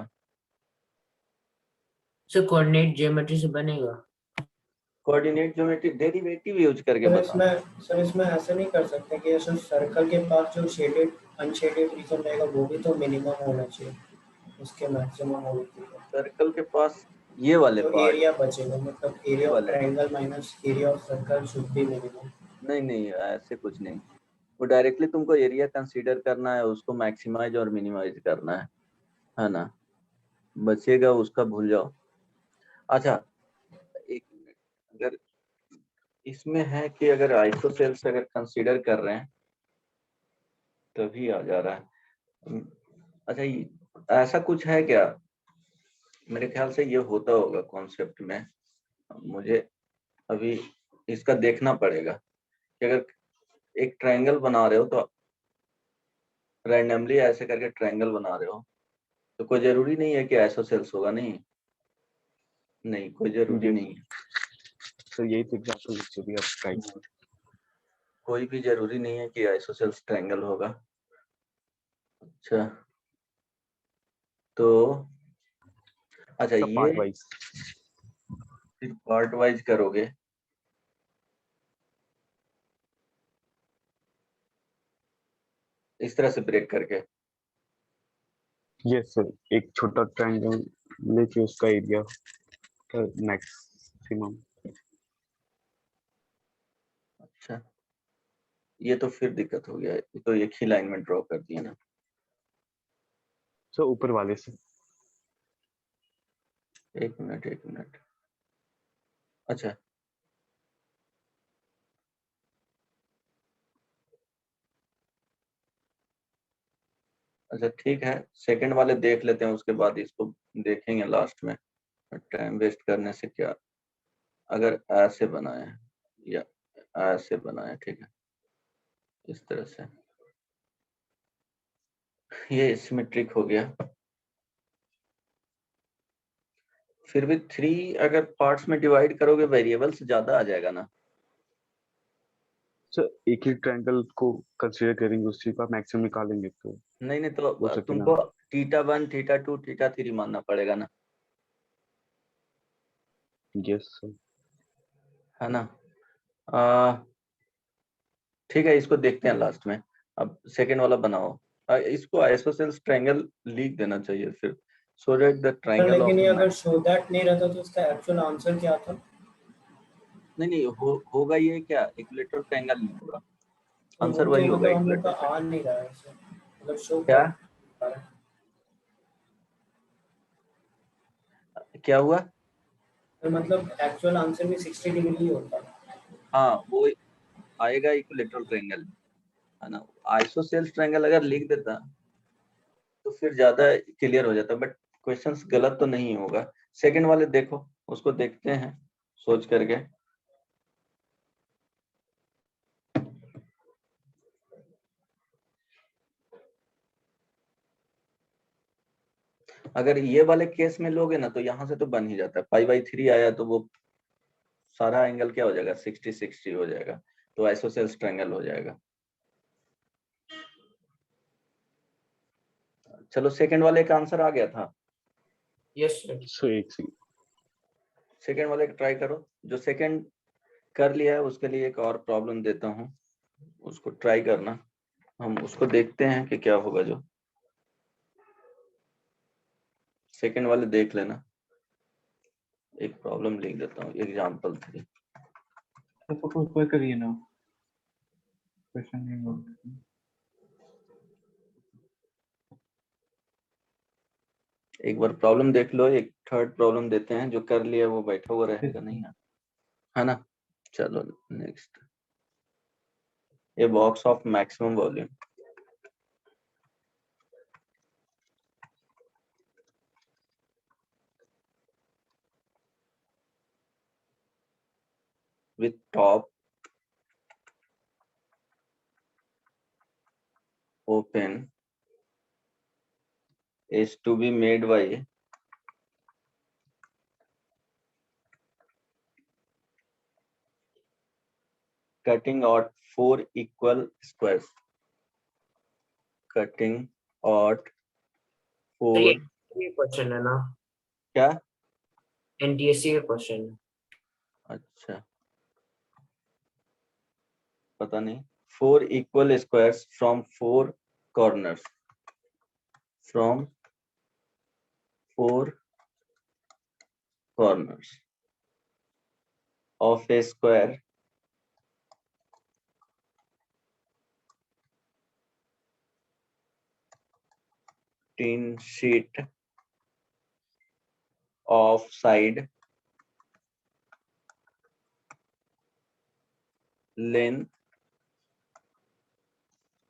सर कोऑर्डिनेट ज्योमेट्री से बनेगा? कोऑर्डिनेट ज्योमेट्री डेरिवेटिव यूज करके बताओ। सर इसमें ऐसे नहीं कर सकते कि ऐसे सर्कल के पास जो शेडेड अनशेडेड रीजन रहेगा वो भी तो मिनिमम होना चाहिए, उसके मैक्सिमम होना चाहिए। सर्कल के पास ये वाले जो पार्ट, एरिया बचेगा, मतलब ये एरिया ऑफ वाले, triangle minus area of circle should be minimum. नहीं नहीं ऐसे कुछ नहीं, वो डायरेक्टली तुमको एरिया कंसीडर करना है, उसको मैक्सिमाइज और मिनिमाइज करना है ना, बचेगा उसका भूल जाओ। अच्छा एक मिनट, अगर इसमें है कि अगर आइसोसेल्स अगर कंसीडर कर रहे हैं तभी आ जा रहा है। अच्छा ऐसा कुछ है क्या? मेरे ख्याल से ये होता होगा कॉन्सेप्ट में, मुझे अभी इसका देखना पड़ेगा कि अगर एक ट्रायंगल बना रहे हो तो रैंडमली ऐसे करके ट्रायंगल बना रहे हो तो कोई जरूरी नहीं है कि आइसोसेल्स होगा, नहीं नहीं कोई जरूरी Yes. नहीं है, तो यही तो एग्जांपल जो भी आप ट्राई कोई भी जरूरी नहीं है कि आइसोसेल्स ट्रायंगल होगा। अच्छा तो अच्छा सब ये पार्ट वाइज। फिर पार्ट वाइज करोगे, इस तरह से ब्रेक करके। यस सर, एक छोटा ट्रायंगल लेके उसका एरिया मैक्सिमम। अच्छा ये तो फिर दिक्कत हो गया, ये तो एक ही लाइन में ड्रॉ कर दिया ना। सर ऊपर वाले से। एक मिनट एक मिनट, अच्छा अच्छा ठीक है, सेकंड वाले देख लेते हैं, उसके बाद इसको देखेंगे लास्ट में, टाइम वेस्ट करने से क्या। अगर ऐसे बनाए या ऐसे बनाए, ठीक है, इस तरह से ये सिमेट्रिक हो गया। फिर भी 3 अगर पार्ट्स में डिवाइड करोगे वेरिएबल्स ज्यादा आ जाएगा ना। सर एक ही ट्रायंगल को कंसीडर करेंगे, उसी का मैक्सिमम निकालेंगे तो नहीं नहीं हो तो सके ना। तुमको θ1 θ2 θ3 मानना पड़ेगा ना, यस सर। है ना। ठीक है इसको देखते हैं लास्ट में। अब सेकेंड वाला बनाओ, इसको आइसोसेल्स ट्रायंगल लिख देना चाहिए फिर, so that the sir triangle of लेकिन ये द अगर शो दैट नहीं रहता तो इसका एक्चुअल आंसर क्या था? नहीं नहीं होगा ये क्या, इक्विलेटरल ट्रायंगल नहीं होगा, वो आंसर तो वही होगा मतलब हम लोग का इक्विलेटरल आ ट्रायंगल। नहीं रहा है इसमें, मतलब शो क्या कर रहा है। क्या हुआ? तो मतलब एक्चुअल आंसर भी 60 डिग्री होता है। हाँ वो आएगा इक्विलेटरल ट्रायंगल, है ना। आइसोसेल्स ट्रायंगल अगर लिख देता तो फिर ज्यादा क्लियर हो जाता, बट क्वेश्चंस गलत तो नहीं होगा। सेकंड वाले देखो, उसको देखते हैं सोच करके। अगर ये वाले केस में लोगे ना तो यहाँ से तो बन ही जाता है, π/3 आया तो वो सारा एंगल क्या हो जाएगा, 60-60 हो जाएगा, तो आइसोसेल्स ट्रायंगल हो जाएगा। चलो सेकंड वाले का आंसर आ गया था। Yes sir. सो एक सी सेकंड वाले का ट्राई करो, जो सेकंड कर लिया है उसके लिए एक और प्रॉब्लम देता हूँ, उसको ट्राई करना, हम उसको देखते हैं कि क्या होगा। जो सेकंड वाले देख लेना, एक प्रॉब्लम लिख देता हूँ, एग्जाम्पल 3। कोई करिए ना, क्वेश्चन नहीं होगा। एक बार प्रॉब्लम देख लो, एक थर्ड प्रॉब्लम देते हैं, जो कर लिया वो बैठा हुआ रहेगा नहीं, है ना। चलो next, a box of maximum volume with top open is to be made by cutting out 4 equal squares, cutting out तो ये 4 क्वेश्चन है ना, क्या? एनटीएससी का क्वेश्चन है। अच्छा, पता नहीं। 4 equal squares from 4 corners, from 4 corners of a square tin sheet of side length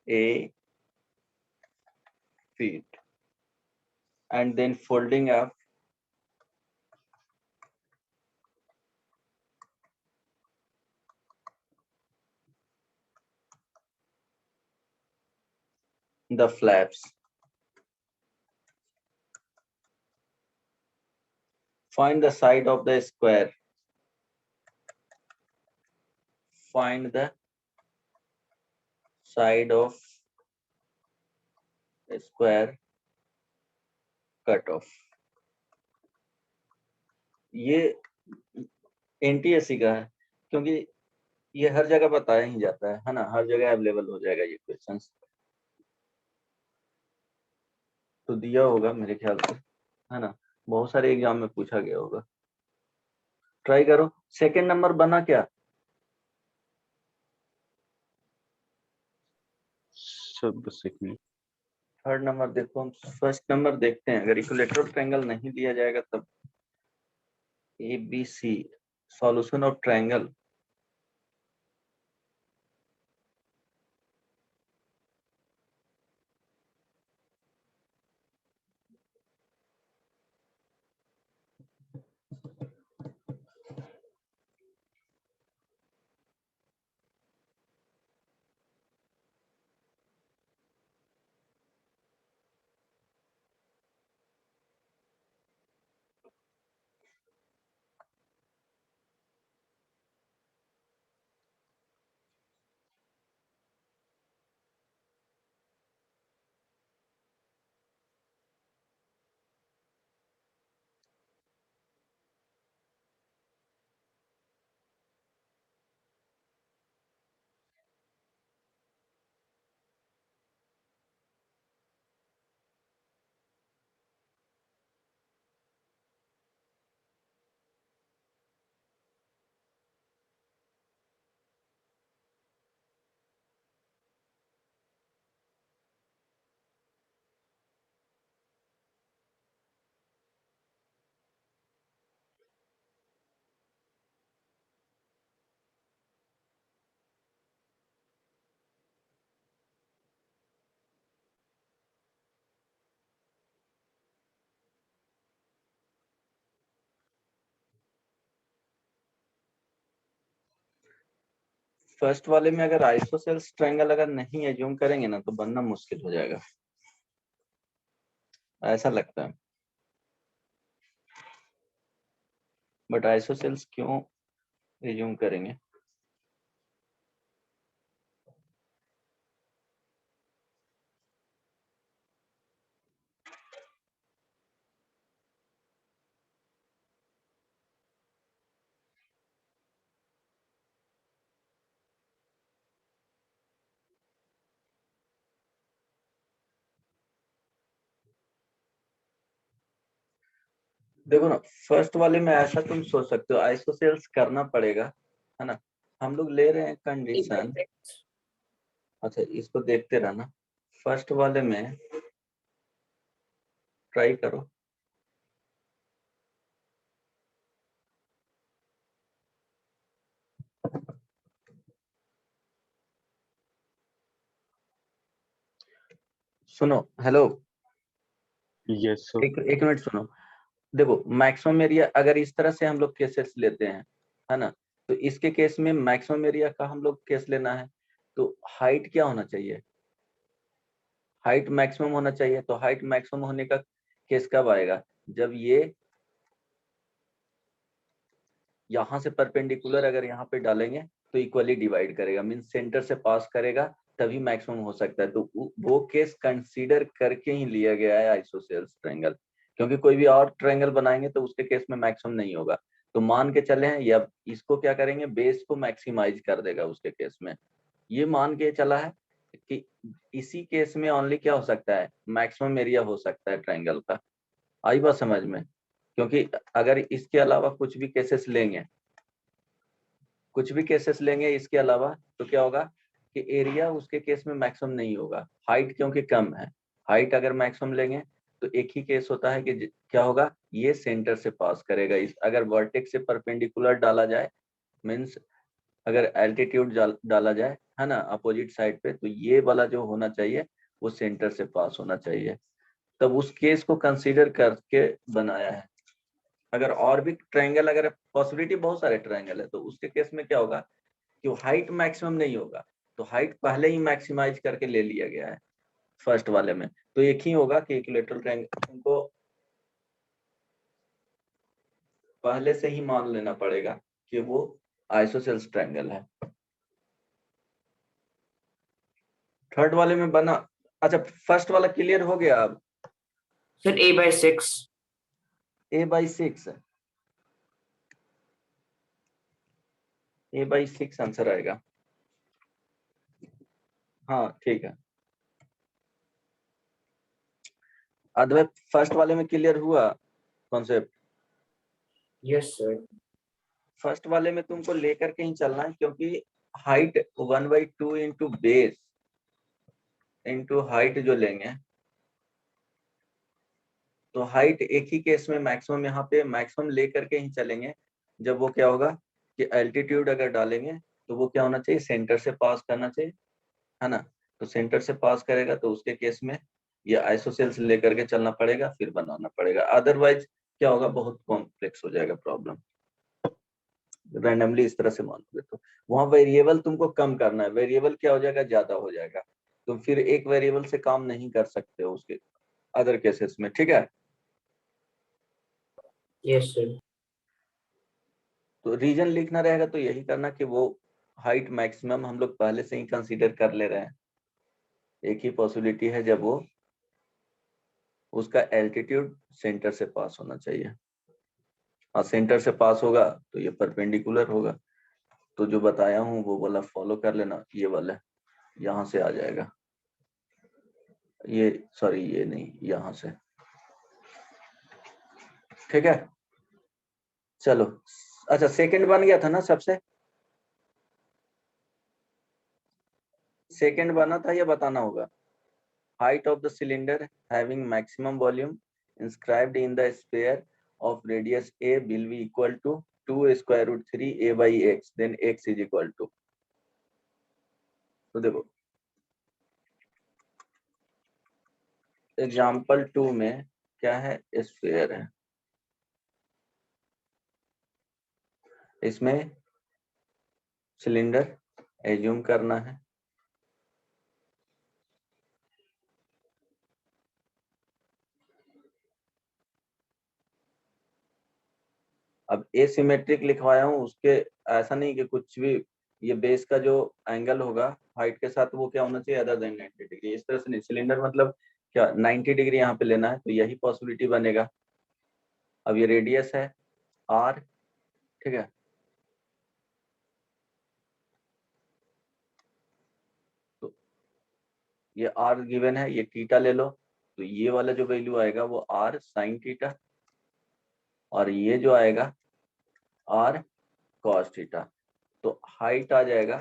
a feet, and then folding up the flaps. Find the side of the square. Find the side of a square cut off. ये NTSC का है, क्योंकि ये हर जगह बताया ही जाता है ना, हर जगह अवेलेबल हो जाएगा ये क्वेश्चंस। तो दिया होगा मेरे ख्याल से, है ना, बहुत सारे एग्जाम में पूछा गया होगा। ट्राई करो। सेकंड नंबर बना क्या? सब बस एक मिनट। थर्ड नंबर देखो, हम फर्स्ट नंबर देखते हैं। अगर इक्विलेटरल ट्रायंगल नहीं दिया जाएगा तब ABC solution of triangle. First वाले में अगर आइसोसेल्स ट्रायंगल अगर नहीं एज्यूम करेंगे ना तो बनना मुश्किल हो जाएगा, ऐसा लगता है। बट आइसोसेल्स क्यों एज्यूम करेंगे? देखो ना, फर्स्ट वाले में ऐसा तुम सोच सकते हो, आइसोसेल्स करना पड़ेगा, है ना। हम लोग ले रहे हैं कंडीशन। अच्छा, इसको देखते रहना। फर्स्ट वाले में ट्राई करो। सुनो, हेलो, यस सर। एक मिनट सुनो। देखो, मैक्सिमम एरिया अगर इस तरह से हम लोग केसेस लेते हैं, है ना, तो इसके केस में मैक्सिमम एरिया का हम लोग केस लेना है, तो हाइट क्या होना चाहिए? हाइट मैक्सिमम होना चाहिए। तो हाइट मैक्सिमम होने का केस कब आएगा? जब ये यहां से परपेंडिकुलर अगर यहाँ पे डालेंगे तो इक्वली डिवाइड करेगा, मीन सेंटर से पास करेगा तभी मैक्सिमम हो सकता है। तो वो केस कंसीडर करके ही लिया गया है आइसोसेल्स ट्रायंगल, क्योंकि कोई भी और ट्रायंगल बनाएंगे तो उसके केस में मैक्सिमम नहीं होगा। तो मान के चले हैं, या इसको क्या करेंगे, बेस को मैक्सिमाइज कर देगा उसके केस में। ये मान के चला है कि इसी केस में ओनली क्या हो सकता है, मैक्सिमम एरिया हो सकता है ट्रायंगल का। आई बात समझ में? क्योंकि अगर इसके अलावा कुछ भी केसेस लेंगे, इसके अलावा, तो क्या होगा कि एरिया उसके केस में मैक्सिमम नहीं होगा। हाइट क्योंकि कम है, हाइट अगर मैक्सिमम लेंगे तो एक ही केस होता है कि क्या होगा, ये सेंटर से पास करेगा। अगर वर्टेक्स से परपेंडिकुलर डाला जाए, मीन्स अगर एल्टीट्यूड डाला जाए, है ना, अपोजिट साइड पे, तो ये वाला जो होना चाहिए वो सेंटर से पास होना चाहिए। तब उस केस को कंसीडर करके बनाया है। अगर और भी ट्रायंगल, अगर पॉसिबिलिटी बहुत सारे ट्रायंगल है, तो उसके केस में क्या होगा कि हाइट मैक्सिमम नहीं होगा, तो हाइट पहले ही मैक्सिमाइज करके ले लिया गया है फर्स्ट वाले में। तो एक ही होगा कि इक्विलेटरल ट्रायंगल उनको पहले से ही मान लेना पड़ेगा कि वो आइसोसेल्स ट्रायंगल है। थर्ड वाले में बना, अच्छा फर्स्ट वाला क्लियर हो गया अब? Sir A/6। A/6 है, A/6 आंसर आएगा। हाँ ठीक है अद्वैत, फर्स्ट वाले में क्लियर हुआ कॉन्सेप्ट? Yes sir. फर्स्ट वाले में तुमको लेकर के ही चलना है, क्योंकि height 1/2 into base into height जो लेंगे, तो हाइट एक ही केस में मैक्सिमम, यहाँ पे मैक्सिमम लेकर के ही चलेंगे। जब वो क्या होगा कि एल्टीट्यूड अगर डालेंगे तो वो क्या होना चाहिए, सेंटर से पास करना चाहिए, है ना। तो सेंटर से पास करेगा तो उसके केस में ये आइसोसेल्स लेकर के चलना पड़ेगा, फिर बनाना पड़ेगा। अदरवाइज क्या होगा, बहुत कॉम्प्लेक्स हो जाएगा प्रॉब्लम। रैंडमली इस तरह से मानोगे तो वहां वेरिएबल तुमको कम करना है, वेरिएबल क्या हो जाएगा, ज्यादा हो जाएगा। तुम फिर एक वेरिएबल से काम नहीं कर सकते हो उसके अदर केसेस में, ठीक है। Yes sir. तो रीजन लिखना रहेगा तो यही करना कि वो हाइट मैक्सिमम हम लोग पहले से ही कंसीडर कर ले रहे हैं। एक ही पॉसिबिलिटी है जब वो उसका एल्टीट्यूड सेंटर से पास होना चाहिए, और सेंटर से पास होगा तो ये परपेंडिकुलर होगा। तो जो बताया हूँ वो वाला फॉलो कर लेना, ये वाला यहाँ से आ जाएगा, ये सॉरी ये नहीं, यहाँ से, ठीक है। चलो अच्छा, सेकंड बन गया था ना सबसे, सेकंड बना था, ये बताना होगा। height of the cylinder having maximum volume inscribed in the sphere of radius a will be equal to 2 square root 3 a by x, then x is equal to, तो देखो एग्जाम्पल 2 में क्या है, स्फीयर है, इसमें सिलेंडर एज्यूम करना है, अब एसिमेट्रिक लिखवाया हूँ उसके, ऐसा नहीं कि कुछ भी, ये बेस का जो एंगल होगा हाइट के साथ वो क्या होना चाहिए, अदर देन 90 डिग्री, इस तरह से नहीं। सिलेंडर मतलब क्या 90 डिग्री यहाँ पे लेना है, तो यही पॉसिबिलिटी बनेगा। अब ये रेडियस है r, ठीक है, तो ये r गिवन है, ये थीटा ले लो, तो ये वाला जो वैल्यू आएगा वो r sin थीटा, और ये जो आएगा r cos थीटा। तो हाइट आ जाएगा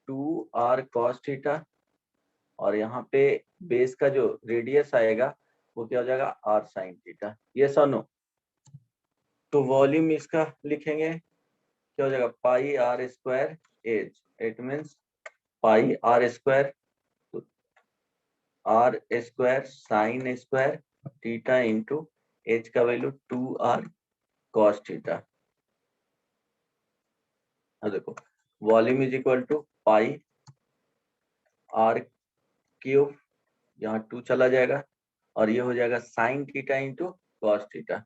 2r cos थीटा, और यहाँ पे बेस का जो रेडियस आएगा वो क्या हो जाएगा, r sin थीटा। ये नो, तो वॉल्यूम इसका लिखेंगे क्या हो जाएगा, पाई r स्क्वायर एज, it means pi r square, r square sine square theta into H का वैल्यू 2r cos थीटा। अब देखो volume is equal to pi r cube, यहाँ 2 चला जाएगा, और ये हो जाएगा sine theta into cos theta.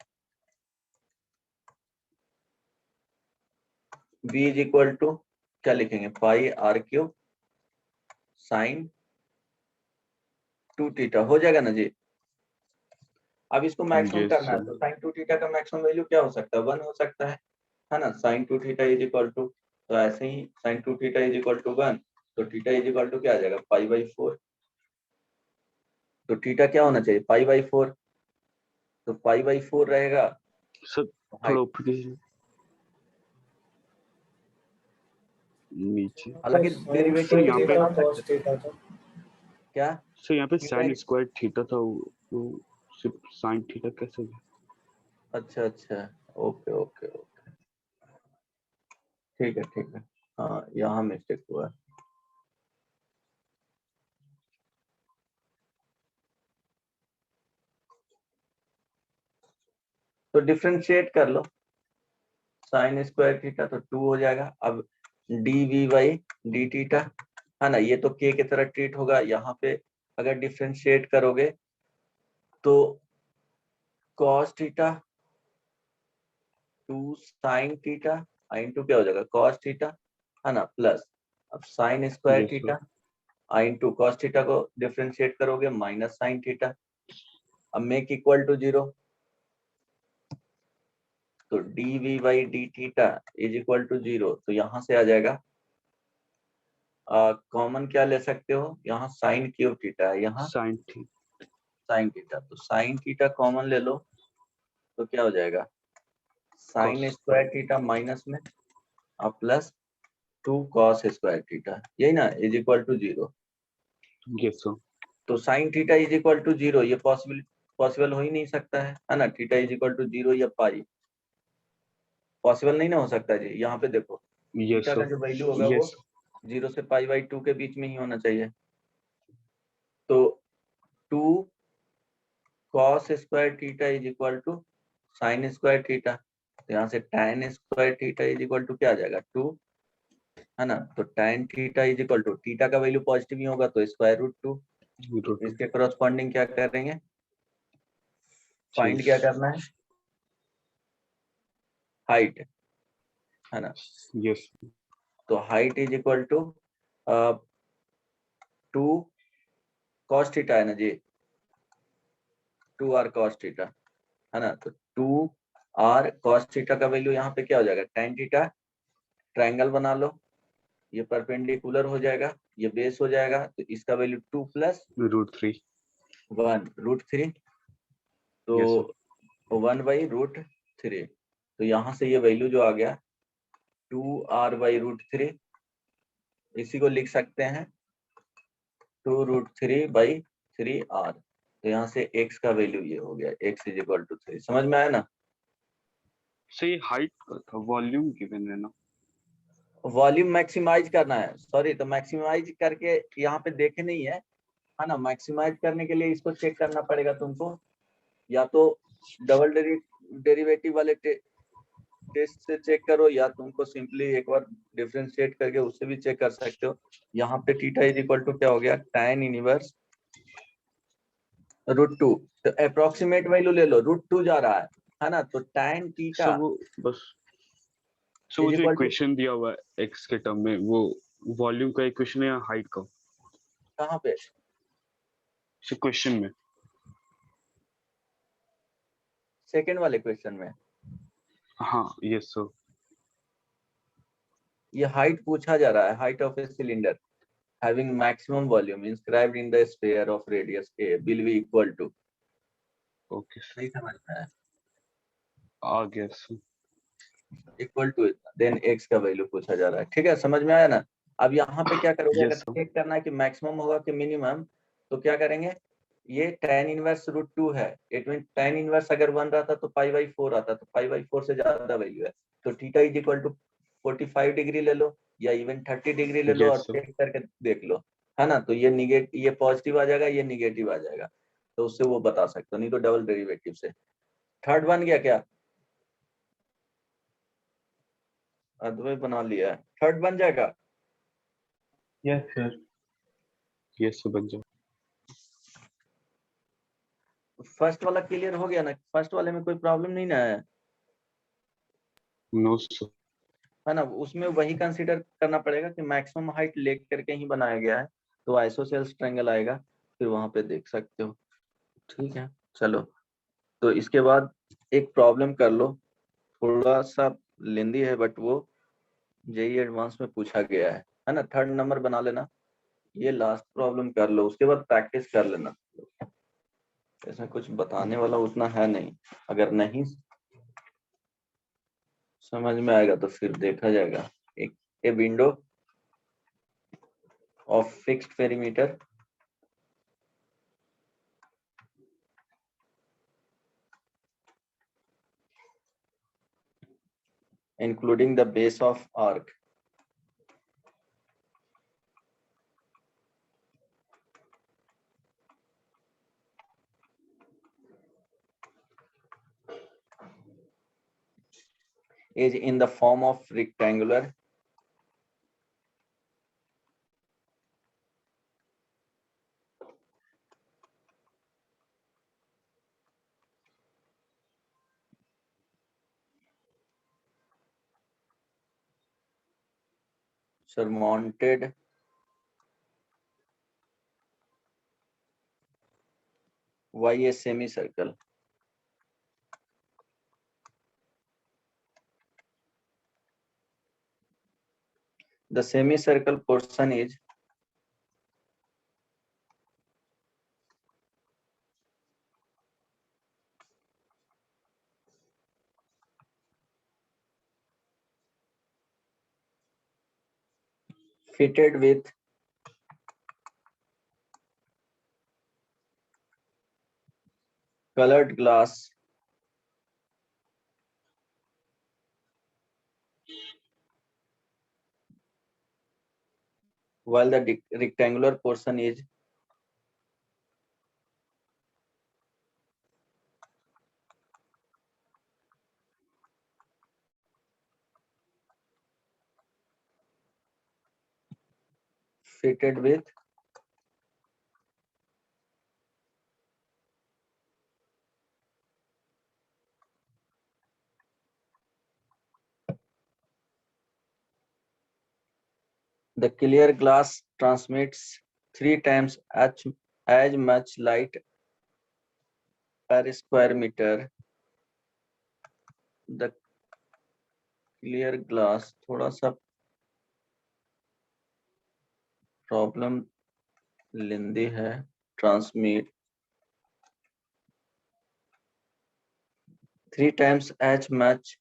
v is equal to क्या लिखेंगे, pi r cube sine 2 theta हो जाएगा ना जी। अब इसको मैक्सिमम Yes, करना है sir. तो साइन 2 थीटा का मैक्सिमम वैल्यू क्या हो सकता है, 1 हो सकता है ना। Sine 2 theta is equal to, तो ऐसे ही sine 2 theta is equal to 1, तो थीटा इज इक्वल टू क्या आ जाएगा, पाई बाई 4। तो थीटा क्या होना चाहिए, पाई बाई 4, तो पाई बाई 4 रहेगा। Sir, थोड़ा ऊपर कीजिए नीचे। हालांकि तो डेरिवेटिव यहाँ भी पे बना cos सकते थे। थीटा था। क्या सर यहाँ पे थीटा साइन ही- स्क्वायर थीटा था, वो सिर्फ साइन थीटा कैसे है? अच्छा अच्छा, ओके ओके ओके, ठीक है ठीक है, हाँ यहाँ मिस्टेक हुआ है। तो डिफरेंशिएट कर लो, साइन स्क्वायर थीटा तो 2 हो जाएगा। अब D V by D theta है ना, ये तो के की तरह ट्रीट होगा। यहाँ पे अगर डिफरेंशिएट करोगे तो cos theta 2 sine theta into क्या हो जाएगा, कॉस थीटा है ना, प्लस अब sine square Yes, sir. Theta into cos theta को डिफरेंशिएट करोगे माइनस साइन थीटा। अब मेक इक्वल टू 0, तो D V by D theta is equal to 0, तो यहाँ से आ जाएगा कॉमन क्या ले सकते हो, यहाँ साइन क्यूब थीटा है, यहाँ साइन थीटा। साइन थीटा, तो साइन थीटा कॉमन ले लो तो क्या हो जाएगा, sine Cos. Square theta minus में और प्लस 2 कॉस स्क्वायर थीटा, यही ना, is equal to 0। Yes, sir. तो sine theta is equal to 0 ये पॉसिबल हो ही नहीं सकता है ना। थीटा इज इक्वल टू 0 या पाई पॉसिबल नहीं ना हो सकता जी। यहाँ पे देखो Yes, थीटा का sir. जो वैल्यू होगा वो Yes. 0 से पाई बाई 2 के बीच में ही होना चाहिए। तो 2 cos square theta is equal to sine square theta, तो यहाँ से tan square theta is equal to क्या आ जाएगा 2 है ना। तो tan theta is equal to, theta का वैल्यू पॉजिटिव ही होगा तो स्क्वायर रूट 2, Root. इसके करस्पॉन्डिंग क्या करेंगे, फाइंड Yes. क्या करना है, हाइट है ना। Yes. तो height is equal to 2 cos theta है ना जी, 2 आर कॉस थीटा है ना। तो 2 आर कॉस थीटा का वैल्यू यहाँ पे क्या हो जाएगा, tan थीटा, ट्रायंगल बना लो, ये परपेंडिकुलर हो जाएगा, ये बेस हो जाएगा, तो इसका वैल्यू 2 प्लस √3. 1 रूट 3, तो Yes, sir. 1 बाई रूट 3, तो यहाँ से ये वैल्यू जो आ गया 2r बाई रूट 3, इसी को लिख सकते हैं 2√3 बाई 3r। तो यहाँ से x का वैल्यू ये हो गया, x इज इक्वल टू 3। समझ में आया ना। सर ये हाइट का था, वॉल्यूम गिवन है ना। वॉल्यूम मैक्सिमाइज करना है, सॉरी, तो मैक्सिमाइज करके यहाँ पे देखे नहीं है ना। मैक्सिमाइज करने के लिए इसको चेक करना पड़ेगा तुमको, या तो डबल डेरिवेटिव वाले टेस्ट से चेक करो, या तुमको सिंपली एक बार डिफरेंशिएट करके उससे भी चेक कर सकते हो। यहाँ पे थीटा इज इक्वल टू क्या हो गया, tan इनवर्स √2, तो अप्रोक्सीमेट वैल्यू ले लो, √2 जा रहा है ना। तो tan थीटा सर वो बस, सो वो इज जो इक्वल टू इक्वेशन दिया हुआ है x के टर्म में, वो वॉल्यूम का इक्वेशन है या हाइट का? कहाँ पे, सर क्वेश्चन में। सेकेंड वाले क्वेश्चन में हाँ, यस सर। ये हाइट पूछा जा रहा है, height of a cylinder having maximum volume inscribed in the sphere of radius a will be equal to, okay sir, नहीं समझ में आया, आ गया sir. Equal to then x का वैल्यू पूछा जा रहा है, ठीक है, समझ में आया ना। अब यहाँ पे क्या करोगे, अगर यस सर। चेक करना है कि मैक्सिमम होगा कि मिनिमम, तो क्या करेंगे, ये tan इनवर्स √2 है, इट मीन tan इनवर्स अगर 1 रहता तो पाई बाई 4 आता, तो पाई बाई 4 से ज्यादा वैल्यू है, तो theta is equal to 45 degree ले लो या इवन 30 डिग्री ले लो और यस सर। चेक करके देख लो, है ना। तो ये पॉजिटिव आ जाएगा, ये निगेटिव आ जाएगा, तो उससे वो बता सकते हो, नहीं तो डबल डेरिवेटिव से। थर्ड बन गया क्या, अद्वैत बना लिया है, थर्ड बन जाएगा। Yes sir. यस सर, बन जाओ। फर्स्ट वाला क्लियर हो गया ना, फर्स्ट वाले में कोई प्रॉब्लम नहीं ना है, नो सर। है ना। उसमें वही कंसीडर करना पड़ेगा कि मैक्सिमम हाइट लेकर के ही बनाया गया है, तो आइसोसेल्स ट्रायंगल आएगा, फिर वहां पे देख सकते हो। ठीक है, चलो तो इसके बाद एक प्रॉब्लम कर लो, थोड़ा सा लेंदी है बट वो जेई एडवांस में पूछा गया है ना। 3rd नंबर बना लेना, ये लास्ट प्रॉब्लम कर लो, उसके बाद प्रैक्टिस कर लेना। इसमें कुछ बताने वाला उतना है नहीं, अगर नहीं समझ में आएगा तो फिर देखा जाएगा। एक a window of fixed perimeter including the base of arc is in the form of rectangular surmounted by a semicircle. The semicircle portion is fitted with colored glass while the rectangular portion is fitted with the clear glass transmits 3 times as much light per square meter. The clear glass, थोड़ा सा problem लेंदी है, transmit 3 times as much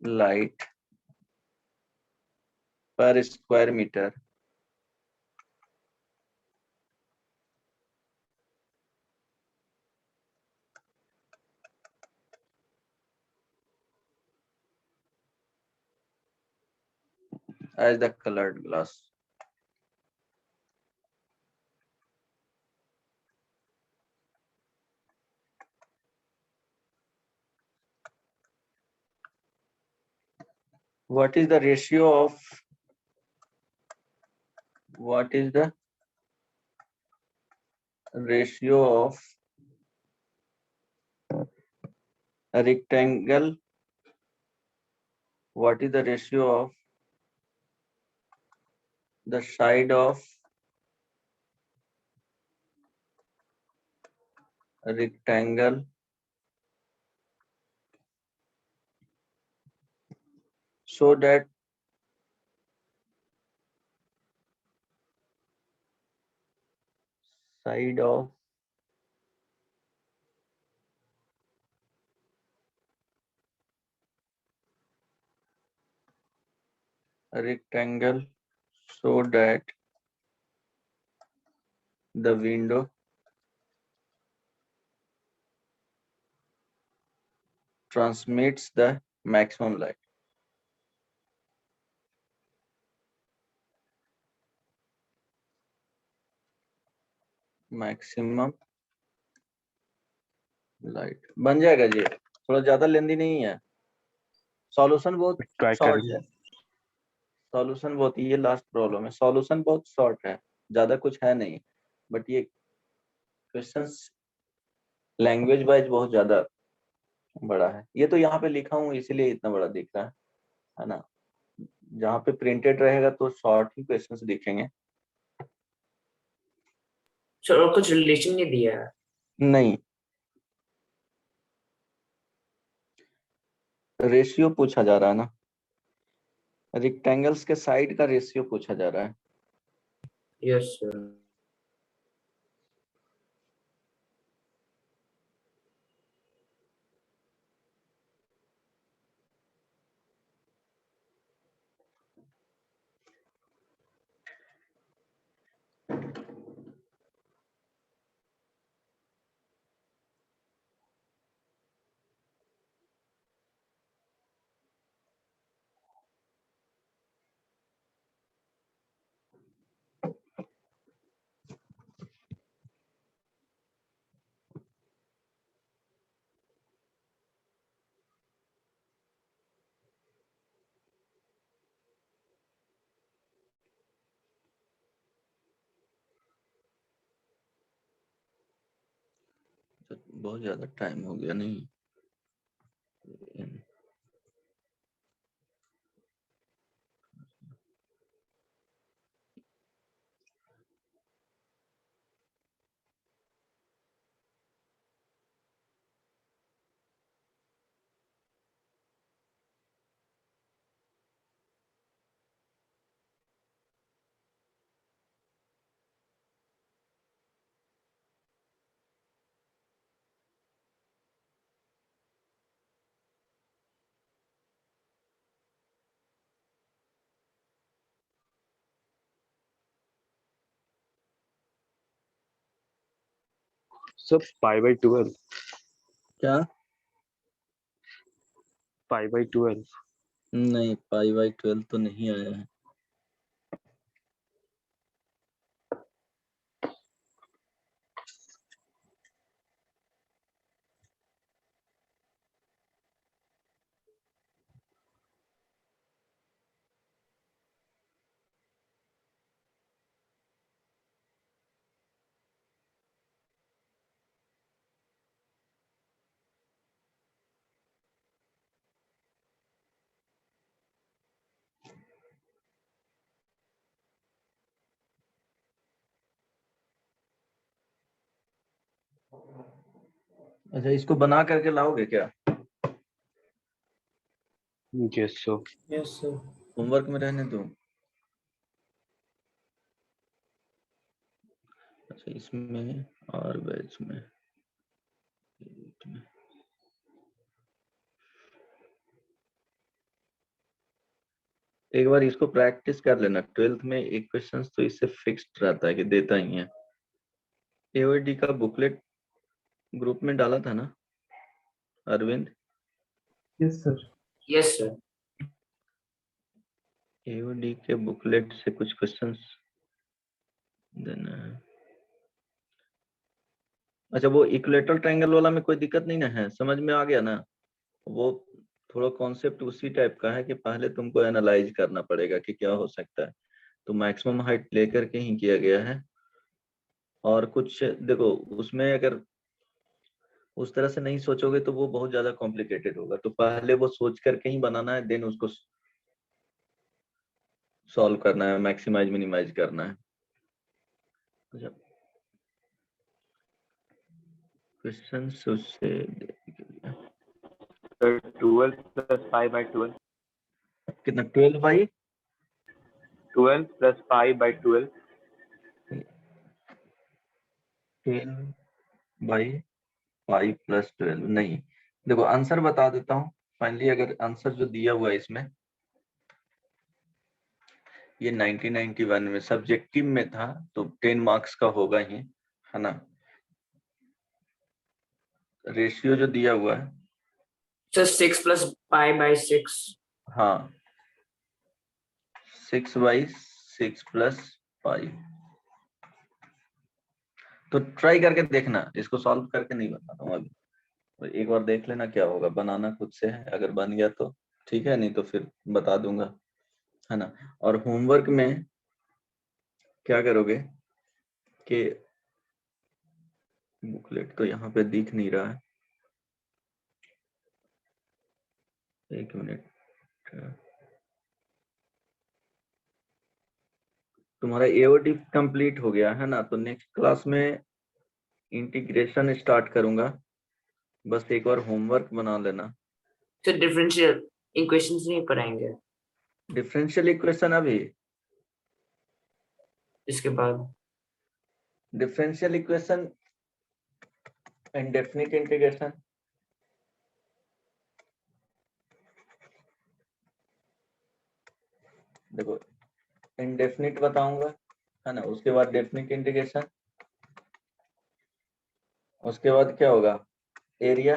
light per square meter as the colored glass. What is the ratio of a rectangle? What is the ratio of the side of a rectangle so that side of a rectangle so that the window transmits the maximum light? Maximum light बन जाएगा जी, थोड़ा ज्यादा लेंदी नहीं है, solution बहुत try short करेंगे। है। Solution बहुत, ये लास्ट प्रॉब्लम है, सॉल्यूशन बहुत शॉर्ट है, ज्यादा कुछ है नहीं, बट ये क्वेश्चंस लैंग्वेज वाइज बहुत ज्यादा बड़ा है। ये तो यहाँ पे लिखा हूँ इसीलिए इतना बड़ा दिख रहा है ना। जहाँ पे प्रिंटेड रहेगा तो शॉर्ट ही क्वेश्चंस दिखेंगे। चलो कुछ रिलेशन नहीं दिया है। नहीं, रेशियो पूछा जा रहा है ना, रेक्टेंगल्स के साइड का रेशियो पूछा जा रहा है। Yes sir. बहुत ज्यादा टाइम हो गया नहीं? सब π/12। क्या? π/12। नहीं, π/12 तो नहीं आया है। अच्छा, इसको बना करके लाओगे क्या? Yes sir. Yes sir. Homework में रहने दो। अच्छा, इसमें और बैच में एक बार इसको प्रैक्टिस कर लेना। 12th में एक क्वेश्चन तो इससे फिक्स्ड रहता है कि देता ही है। एओडी का बुकलेट ग्रुप में डाला था ना Arvind? Yes sir. Yes sir. AOD के बुकलेट से कुछ क्वेश्चंस देना है। अच्छा, वो इक्वेलेटरल ट्रायंगल वाला में कोई दिक्कत नहीं ना है? समझ में आ गया ना? वो थोड़ा कॉन्सेप्ट उसी टाइप का है कि पहले तुमको एनालाइज करना पड़ेगा कि क्या हो सकता है। तो मैक्सिमम हाइट लेकर के ही किया गया है। और कुछ देखो, उसमें अगर उस तरह से नहीं सोचोगे तो वो बहुत ज्यादा कॉम्प्लिकेटेड होगा। तो पहले वो सोच करके ही बनाना है, देन उसको सॉल्व करना है, मैक्सिमाइज मिनिमाइज करना है। क्वेश्चन उससे 12 plus π/12। कितना? 12/12 12 plus π/12। 12/π+12 नहीं। देखो आंसर बता देता हूँ फाइनली। अगर आंसर जो दिया हुआ है इसमें, ये 1991 में सब्जेक्टिव में था तो 10 मार्क्स का होगा ही, है ना। रेशियो जो दिया हुआ है, सर 6 plus π/6। हाँ 6/6 + तो ट्राई करके देखना। इसको सॉल्व करके नहीं बताता हूँ अभी, तो एक बार देख लेना क्या होगा। बनाना खुद से है, अगर बन गया तो ठीक है, नहीं तो फिर बता दूंगा, है ना। और होमवर्क में क्या करोगे कि बुकलेट तो यहाँ पे दिख नहीं रहा है, एक मिनट। तुम्हारा एओडी कंप्लीट हो गया है ना, तो नेक्स्ट क्लास में इंटीग्रेशन स्टार्ट करूंगा, बस एक बार होमवर्क बना लेना। तो डिफरेंशियल इक्वेशंस नहीं पढ़ाएंगे डिफरेंशियल इक्वेशन अभी, इसके बाद? Differential equation and definite integration, देखो इनडेफिनिट बताऊंगा है ना, उसके बाद डेफिनिट इंटीग्रेशन, उसके बाद क्या होगा, एरिया,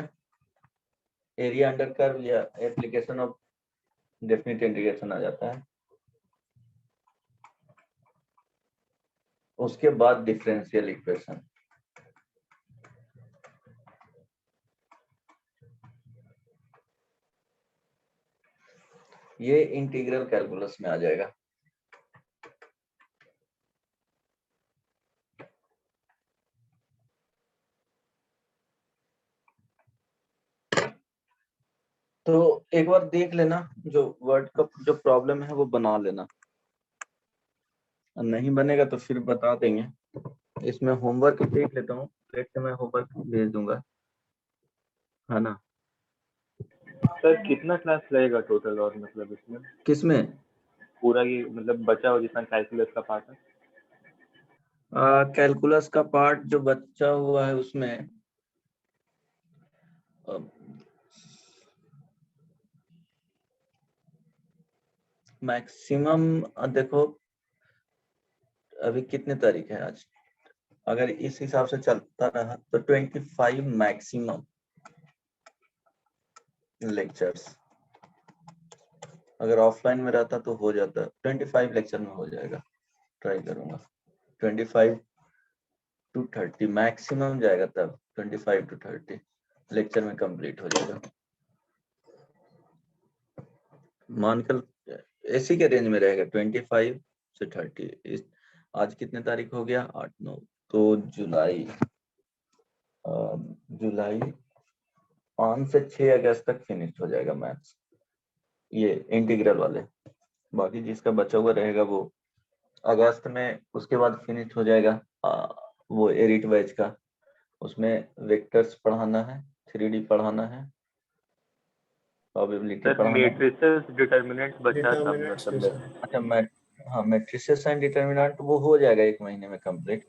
एरिया अंडर कर्व या एप्लीकेशन ऑफ डेफिनिट इंटीग्रेशन आ जाता है, उसके बाद डिफरेंशियल इक्वेशन। ये इंटीग्रल कैलकुलस में आ जाएगा। तो एक बार देख लेना, जो वर्ड का जो प्रॉब्लम है वो बना लेना, नहीं बनेगा तो फिर बता देंगे। इसमें होमवर्क देख लेता हूँ, लेट से मैं होमवर्क भेज दूंगा, है ना। सर कितना क्लास लगेगा टोटल, और मतलब इसमें किसमें? पूरा ये मतलब बचा हो जितना कैलकुलस का पार्ट है? कैलकुलस का पार्ट जो बचा हुआ है उसमें मैक्सिमम, देखो अभी कितने तारीख है आज, अगर इस हिसाब से चलता रहा तो 25 मैक्सिमम लेक्चर्स, अगर ऑफलाइन में रहता तो हो जाता, 25 लेक्चर में हो जाएगा, ट्राई करूंगा। 25 to 30 मैक्सिमम जाएगा, तब 25 to 30 लेक्चर में कंप्लीट हो जाएगा। मानकर इसी के रेंज में रहेगा 25 से 30। आज कितने तारीख हो गया, 8-9, तो जुलाई 5 से 6 अगस्त तक फिनिश हो जाएगा मैथ्स, ये इंटीग्रल वाले। बाकी जिसका बचा हुआ रहेगा वो अगस्त में, उसके बाद फिनिश हो जाएगा वो एरिट बैच का, उसमें वेक्टर्स पढ़ाना है, 3D पढ़ाना है, प्रोबेबिलिटी सर पढ़ाना है। मैट्रिसेस डिटरमिनेंट बचा था डिटर्मिनेंट्स भी मतलब। सर। अच्छा हाँ, मैट्रिसेस एंड डिटरमिनेंट वो हो जाएगा 1 महीने में कंप्लीट,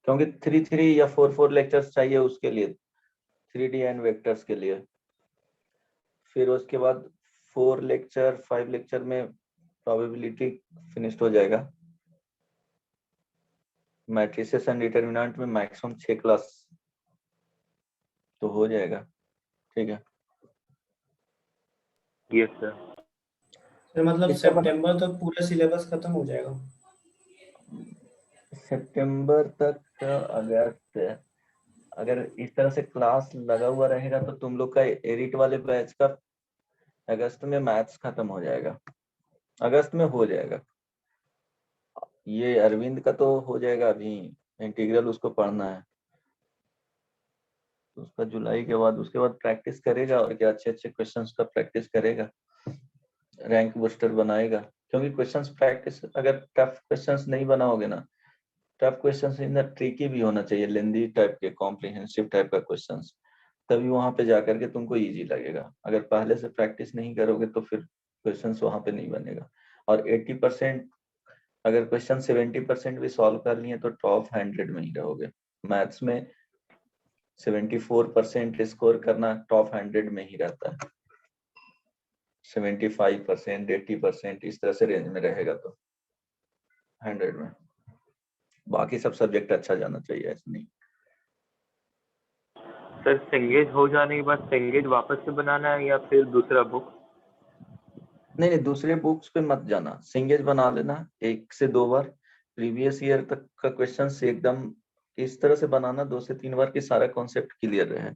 क्योंकि 3 या 4 लेक्चर्स चाहिए उसके लिए, 3D एंड वेक्टर्स के लिए। फिर उसके बाद 5 लेक्चर में प्रोबेबिलिटी फिनिश हो जाएगा। मैट्रिसेस एंड डिटरमिनेंट में मैक्सिमम 6 क्लास तो हो जाएगा, ठीक है। Yes sir. सर मतलब इसका सितंबर तक पूरा सिलेबस खत्म हो जाएगा? सितंबर तक, अगर इस तरह से क्लास लगा हुआ रहेगा तो तुम लोग का एरिट वाले बैच का अगस्त में मैथ्स खत्म हो जाएगा, अगस्त में हो जाएगा। ये अरविंद का तो हो जाएगा, अभी इंटीग्रल उसको पढ़ना है, तो उसका जुलाई के बाद, उसके बाद प्रैक्टिस करेगा, और क्या अच्छे अच्छे क्वेश्चंस का प्रैक्टिस करेगा, रैंक बूस्टर बनाएगा। क्योंकि क्वेश्चंस प्रैक्टिस, अगर टफ क्वेश्चंस नहीं बनाओगे ना, टफ क्वेश्चंस इन ट्रिकी भी होना चाहिए, लेंदी टाइप के, कॉम्प्रिहेंसिव टाइप का क्वेश्चंस, तभी वहां पे जाकर के तुमको इजी लगेगा। अगर पहले से प्रैक्टिस नहीं करोगे तो फिर क्वेश्चंस वहां पे नहीं बनेगा। और 80%, अगर क्वेश्चन 70% भी सॉल्व कर लिए तो टॉप 100 में ही रहोगे। मैथ्स में 74% स्कोर करना टॉप 100 में ही रहता है, 75%, 80% इस तरह से रेंज में रहेगा तो 100 में। बाकी सब सब्जेक्ट अच्छा जाना चाहिए, ऐसा नहीं। सर सिंगेज हो जाने के बाद सिंगेज वापस से बनाना है या फिर दूसरा बुक? नहीं, दूसरे बुक्स पे मत जाना, सिंगेज बना लेना 1 से 2 बार, प्रीवियस ईयर तक का क्वेश्चन एकदम इस तरह से बनाना 2 से 3 बार की सारा कॉन्सेप्ट क्लियर रहे।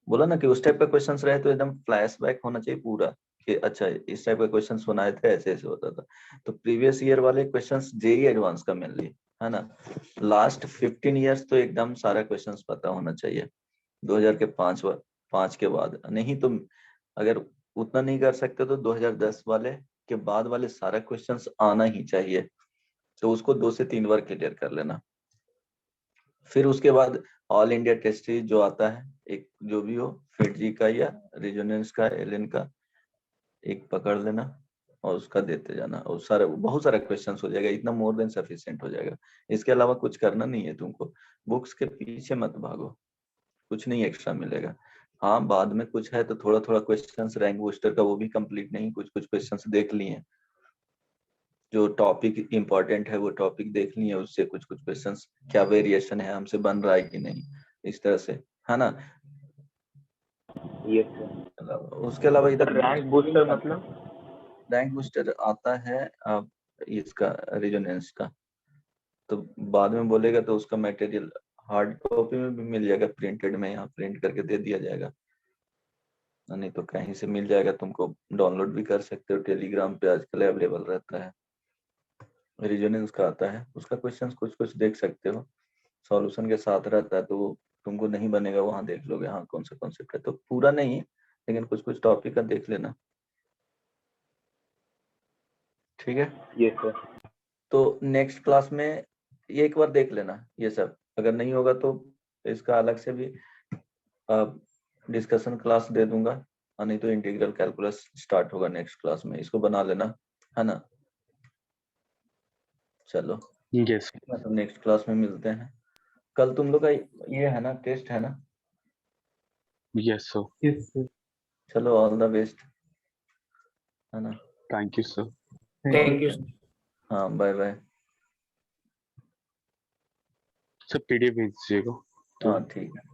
बोला ना कि उस टाइप का क्वेश्चन रहे तो एकदम फ्लैशबैक होना चाहिए पूरा, कि अच्छा इस टाइप का क्वेश्चन सुनाए थे, ऐसे ऐसे होता था। तो प्रीवियस ईयर वाले क्वेश्चंस जेई एडवांस का मेनली, है ना। लास्ट 15 इयर्स तो एकदम सारा क्वेश्चंस पता होना चाहिए, 2000 के 5 के बाद नहीं तो, अगर उतना नहीं कर सकते तो 2010 वाले के बाद वाले सारा क्वेश्चंस आना ही चाहिए, तो उसको 2 से 3 बार क्लियर कर लेना। फिर उसके बाद ऑल इंडिया टेस्ट सीरीज जो आता है, एक जो भी हो, फिटजी का या रेजोनेंस का, एलन का एक पकड़ लेना और उसका देते जाना, और सारा बहुत सारा क्वेश्चंस हो जाएगा, इतना मोर देन सफिशिएंट हो जाएगा। इसके अलावा कुछ करना नहीं है तुमको, बुक्स के पीछे मत भागो, कुछ नहीं एक्स्ट्रा मिलेगा। हाँ बाद में कुछ है तो थोड़ा थोड़ा क्वेश्चंस रैंक बूस्टर का वो भी कंप्लीट नहीं, कुछ कुछ क्वेश्चंस देख लिए, जो टॉपिक इंपॉर्टेंट है वो टॉपिक देख लिए, उससे कुछ कुछ क्वेश्चंस क्या वेरिएशन है, हमसे बन रहा है कि नहीं, इस तरह से, है ना। Yes sir. उसके अलावा इधर रैंक बूस्टर मतलब? रैंक बूस्टर आता है इसका रेजोनेंस का, तो बाद में बोलेगा तो उसका मटेरियल हार्ड कॉपी में भी मिल जाएगा, प्रिंटेड में यहाँ प्रिंट करके दे दिया जाएगा, नहीं तो कहीं से मिल जाएगा, तुमको डाउनलोड भी कर सकते हो, टेलीग्राम पे आजकल अवेलेबल रहता है। रेजोनेंस का आता है, उसका क्वेश्चंस कुछ कुछ देख सकते हो, सॉल्यूशन के साथ रहता है, तो वो तुमको नहीं बनेगा, वहां देख लोगे हाँ कौन सा कॉन्सेप्ट है, तो पूरा नहीं लेकिन कुछ कुछ टॉपिक का देख लेना, ठीक है। Yes sir. तो नेक्स्ट क्लास में ये एक बार देख लेना ये सब, अगर नहीं होगा तो इसका अलग से भी डिस्कशन क्लास दे दूंगा, और नहीं तो इंटीग्रल कैलकुलस स्टार्ट होगा नेक्स्ट क्लास में, इसको बना लेना, है ना। चलो यस तो नेक्स्ट क्लास में मिलते हैं। कल तुम लोग का ये है ना, टेस्ट है ना। Yes sir. चलो ऑल द बेस्ट, है ना। Thank you sir. Thank you. हाँ बाय बाय। सर पीडीएफ भेज दीजिएगा। हाँ ठीक है।